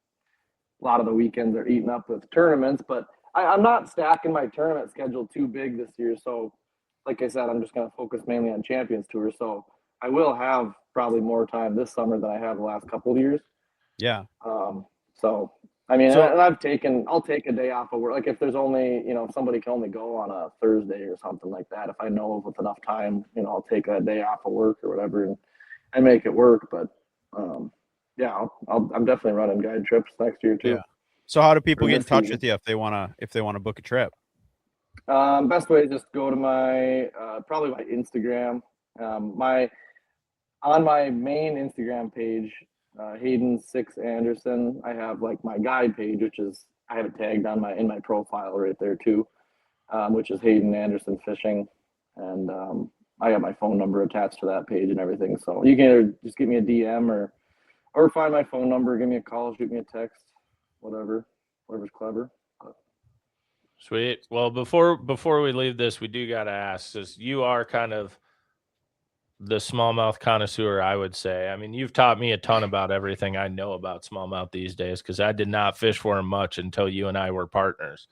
[SPEAKER 3] a lot of the weekends are eaten up with tournaments. But I'm not stacking my tournament schedule too big this year. So, like I said, I'm just going to focus mainly on Champions Tour. So I will have probably more time this summer than I have the last couple of years.
[SPEAKER 1] Yeah.
[SPEAKER 3] So I mean,
[SPEAKER 1] So-
[SPEAKER 3] and I'll take a day off of work. Like if there's only, if somebody can only go on a Thursday or something like that, if I know with enough time, I'll take a day off of work or whatever and make it work. But yeah, I'm definitely running guide trips next year too.
[SPEAKER 1] Yeah. So how do people
[SPEAKER 3] For
[SPEAKER 1] get in
[SPEAKER 3] this
[SPEAKER 1] touch
[SPEAKER 3] season.
[SPEAKER 1] with you if they want to book a trip?
[SPEAKER 3] Best way is just go to my probably my Instagram. On my main Instagram page, Hayden Anderson, I have like my guide page, which is I have it tagged on in my profile right there too, which is Hayden Anderson Fishing, and I got my phone number attached to that page and everything. So you can either just give me a DM or find my phone number, give me a call, shoot me a text, whatever's clever.
[SPEAKER 2] Sweet. Well, before we leave this, we do got to ask, because you are kind of the smallmouth connoisseur, I would say. I mean, you've taught me a ton about everything I know about smallmouth these days, because I did not fish for them much until you and I were partners.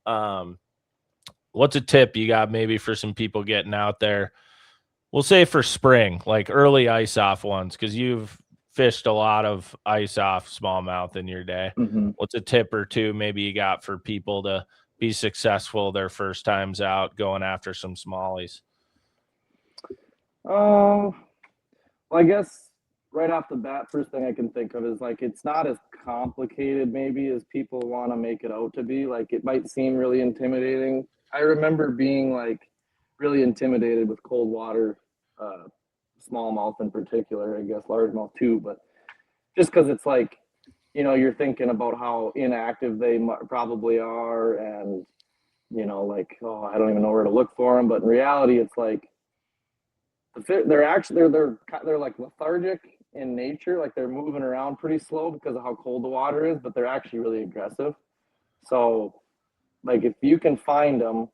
[SPEAKER 2] What's a tip you got maybe for some people getting out there? We'll say for spring, like early ice off ones, because you've fished a lot of ice off smallmouth in your day.
[SPEAKER 3] Mm-hmm.
[SPEAKER 2] What's a tip or two maybe you got for people to be successful their first times out going after some smallies?
[SPEAKER 3] Well, I guess right off the bat, first thing I can think of is like it's not as complicated maybe as people want to make it out to be. Like it might seem really intimidating. I remember being like really intimidated with cold water, smallmouth in particular, I guess largemouth too, but just because it's like, you're thinking about how inactive they probably are and, like, oh, I don't even know where to look for them. But in reality, it's like, they're actually they're like lethargic in nature, like they're moving around pretty slow because of how cold the water is, but they're actually really aggressive. So like if you can find them,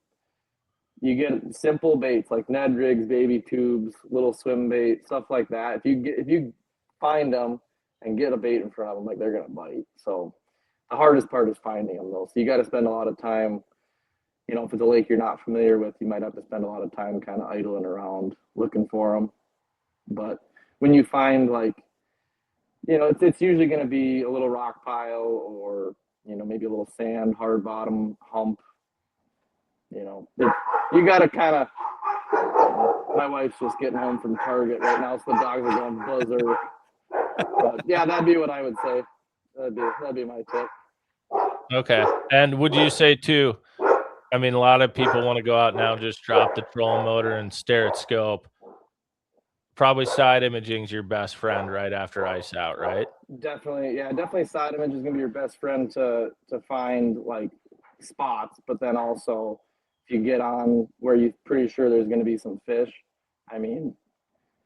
[SPEAKER 3] you get simple baits like Ned rigs, baby tubes, little swim bait, stuff like that. If you find them and get a bait in front of them, like they're gonna bite. So the hardest part is finding them though. So you got to spend a lot of time. If it's a lake you're not familiar with, you might have to spend a lot of time kind of idling around looking for them. But when you find like, it's usually going to be a little rock pile or, maybe a little sand, hard bottom hump. You got to kind of, my wife's just getting home from Target right now, so the dogs are going berserk. But yeah, that'd be what I would say. That'd be my tip.
[SPEAKER 2] Okay. And would you say too, I mean, a lot of people want to go out now, just drop the trolling motor and stare at scope. Probably side imaging's your best friend right after ice out, right?
[SPEAKER 3] Definitely. Yeah, definitely side image is going to be your best friend to find like spots, but then also if you get on where you're pretty sure there's going to be some fish, I mean,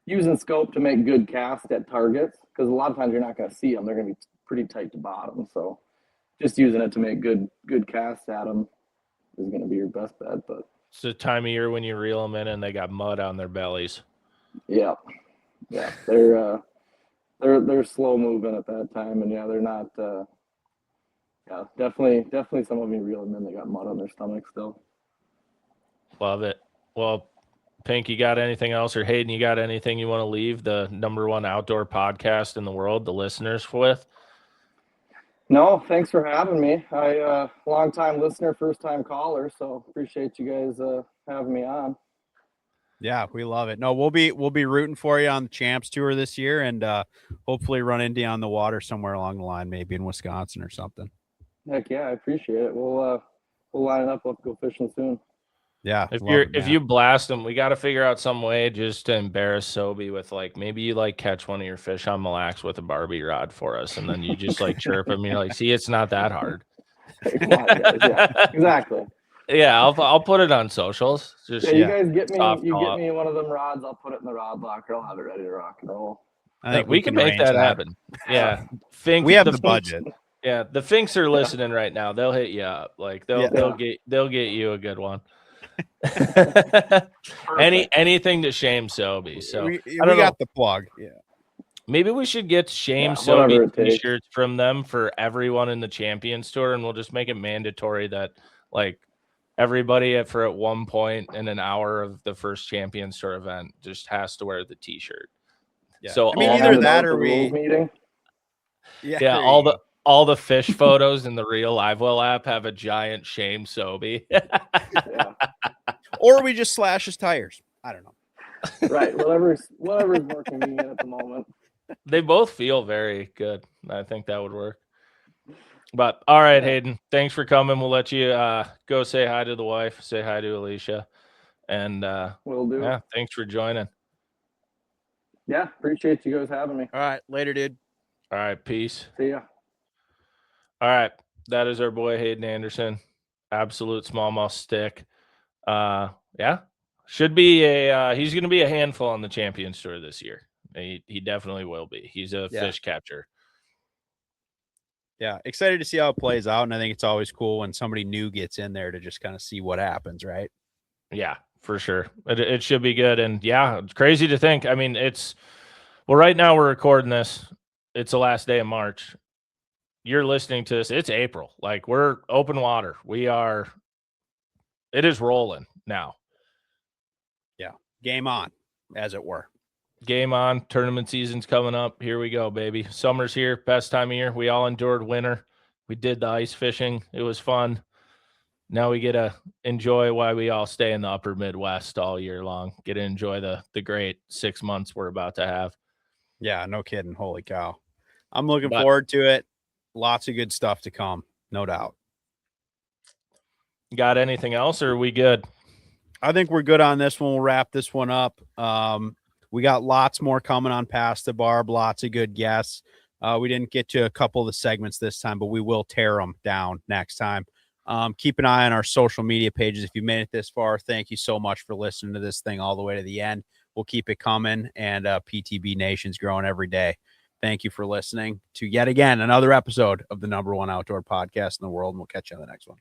[SPEAKER 3] using scope to make good casts at targets, because a lot of times you're not going to see them. They're going to be pretty tight to bottom. So just using it to make good casts at them is going to be your best bet. But
[SPEAKER 2] It's the time of year when you reel them in and they got mud on their bellies.
[SPEAKER 3] yeah, they're slow moving at that time, and yeah, they're not. Yeah, definitely some of them you reel them in, they got mud on their stomach still.
[SPEAKER 2] Love it. Well, Pink, you got anything else, or Hayden, you got anything you want to leave the #1 outdoor podcast in the world, the listeners with?
[SPEAKER 3] No, thanks for having me. I long time listener, first time caller, so appreciate you guys having me on.
[SPEAKER 1] Yeah, we love it. No, we'll be rooting for you on the Champs Tour this year, and hopefully run into you on the water somewhere along the line, maybe in Wisconsin or something.
[SPEAKER 3] Heck yeah, I appreciate it. We'll line it up. We'll go fishing soon.
[SPEAKER 1] Yeah,
[SPEAKER 2] If you blast them, we got to figure out some way just to embarrass Sobe with like maybe you like catch one of your fish on Mille with a Barbie rod for us, and then you just like chirp him. You're like, see, it's not that hard.
[SPEAKER 3] Come on, guys. Yeah, exactly.
[SPEAKER 2] Yeah, I'll put it on socials. Just
[SPEAKER 3] Yeah, you guys get me.
[SPEAKER 2] soft
[SPEAKER 3] You
[SPEAKER 2] call.
[SPEAKER 3] get me one of them rods. I'll put it in the rod locker. I'll have it ready to rock and roll.
[SPEAKER 1] I think
[SPEAKER 2] we can make
[SPEAKER 1] arrange
[SPEAKER 2] that happen. Yeah, Fink,
[SPEAKER 1] we have the budget.
[SPEAKER 2] Yeah, the Finks are listening right now. They'll hit you up. Like they'll get you a good one. Anything to shame Sobe. So
[SPEAKER 1] we got the plug. Yeah.
[SPEAKER 2] Maybe we should get shame
[SPEAKER 3] whatever
[SPEAKER 2] Sobe
[SPEAKER 3] it takes.
[SPEAKER 2] t-shirts from them for everyone in the Champions Tour, and we'll just make it mandatory that like everybody for at one point in an hour of the first Champions Tour event just has to wear the t-shirt.
[SPEAKER 1] Yeah.
[SPEAKER 2] So
[SPEAKER 1] I mean,
[SPEAKER 2] all
[SPEAKER 1] either
[SPEAKER 3] the
[SPEAKER 1] that or
[SPEAKER 3] rules meeting.
[SPEAKER 1] Yeah,
[SPEAKER 2] all the fish photos in the Real Livewell app have a giant shame Sobe.
[SPEAKER 3] Yeah.
[SPEAKER 1] Or we just slash his tires. I don't know.
[SPEAKER 3] Right. Whatever's more convenient at the moment.
[SPEAKER 2] They both feel very good. I think that would work. But all right, Hayden, thanks for coming. We'll let you go say hi to the wife, say hi to Alicia, and
[SPEAKER 3] Will do.
[SPEAKER 2] Yeah, thanks for joining.
[SPEAKER 3] Yeah, appreciate you guys having me.
[SPEAKER 1] All right, later, dude.
[SPEAKER 2] All right, peace.
[SPEAKER 3] See ya.
[SPEAKER 2] All right, that is our boy Hayden Anderson, absolute smallmouth stick. Yeah, should be he's going to be a handful on the Champions Tour this year. He definitely will be. He's a fish catcher.
[SPEAKER 1] Yeah, excited to see how it plays out, and I think it's always cool when somebody new gets in there to just kind of see what happens, right?
[SPEAKER 2] Yeah, for sure. It should be good, and yeah, it's crazy to think. I mean, right now we're recording this. It's the last day of March. You're listening to this. It's April. Like we're open water. It is rolling now.
[SPEAKER 1] Yeah, game on, as it were.
[SPEAKER 2] Game on. Tournament season's coming up. Here we go, baby. Summer's here. Best time of year. We all endured winter. We did the ice fishing. It was fun. Now we get to enjoy why we all stay in the upper Midwest all year long. Get to enjoy the great 6 months we're about to have.
[SPEAKER 1] Yeah, no kidding. Holy cow. I'm looking forward to it. Lots of good stuff to come, no doubt.
[SPEAKER 2] Got anything else, or are we good?
[SPEAKER 1] I think we're good on this one. We'll wrap this one up. We got lots more coming on Past the Barb, lots of good guests. We didn't get to a couple of the segments this time, but we will tear them down next time. Keep an eye on our social media pages. If you made it this far, thank you so much for listening to this thing all the way to the end. We'll keep it coming, and PTB Nation's growing every day. Thank you for listening to yet again another episode of the #1 outdoor podcast in the world, and we'll catch you on the next one.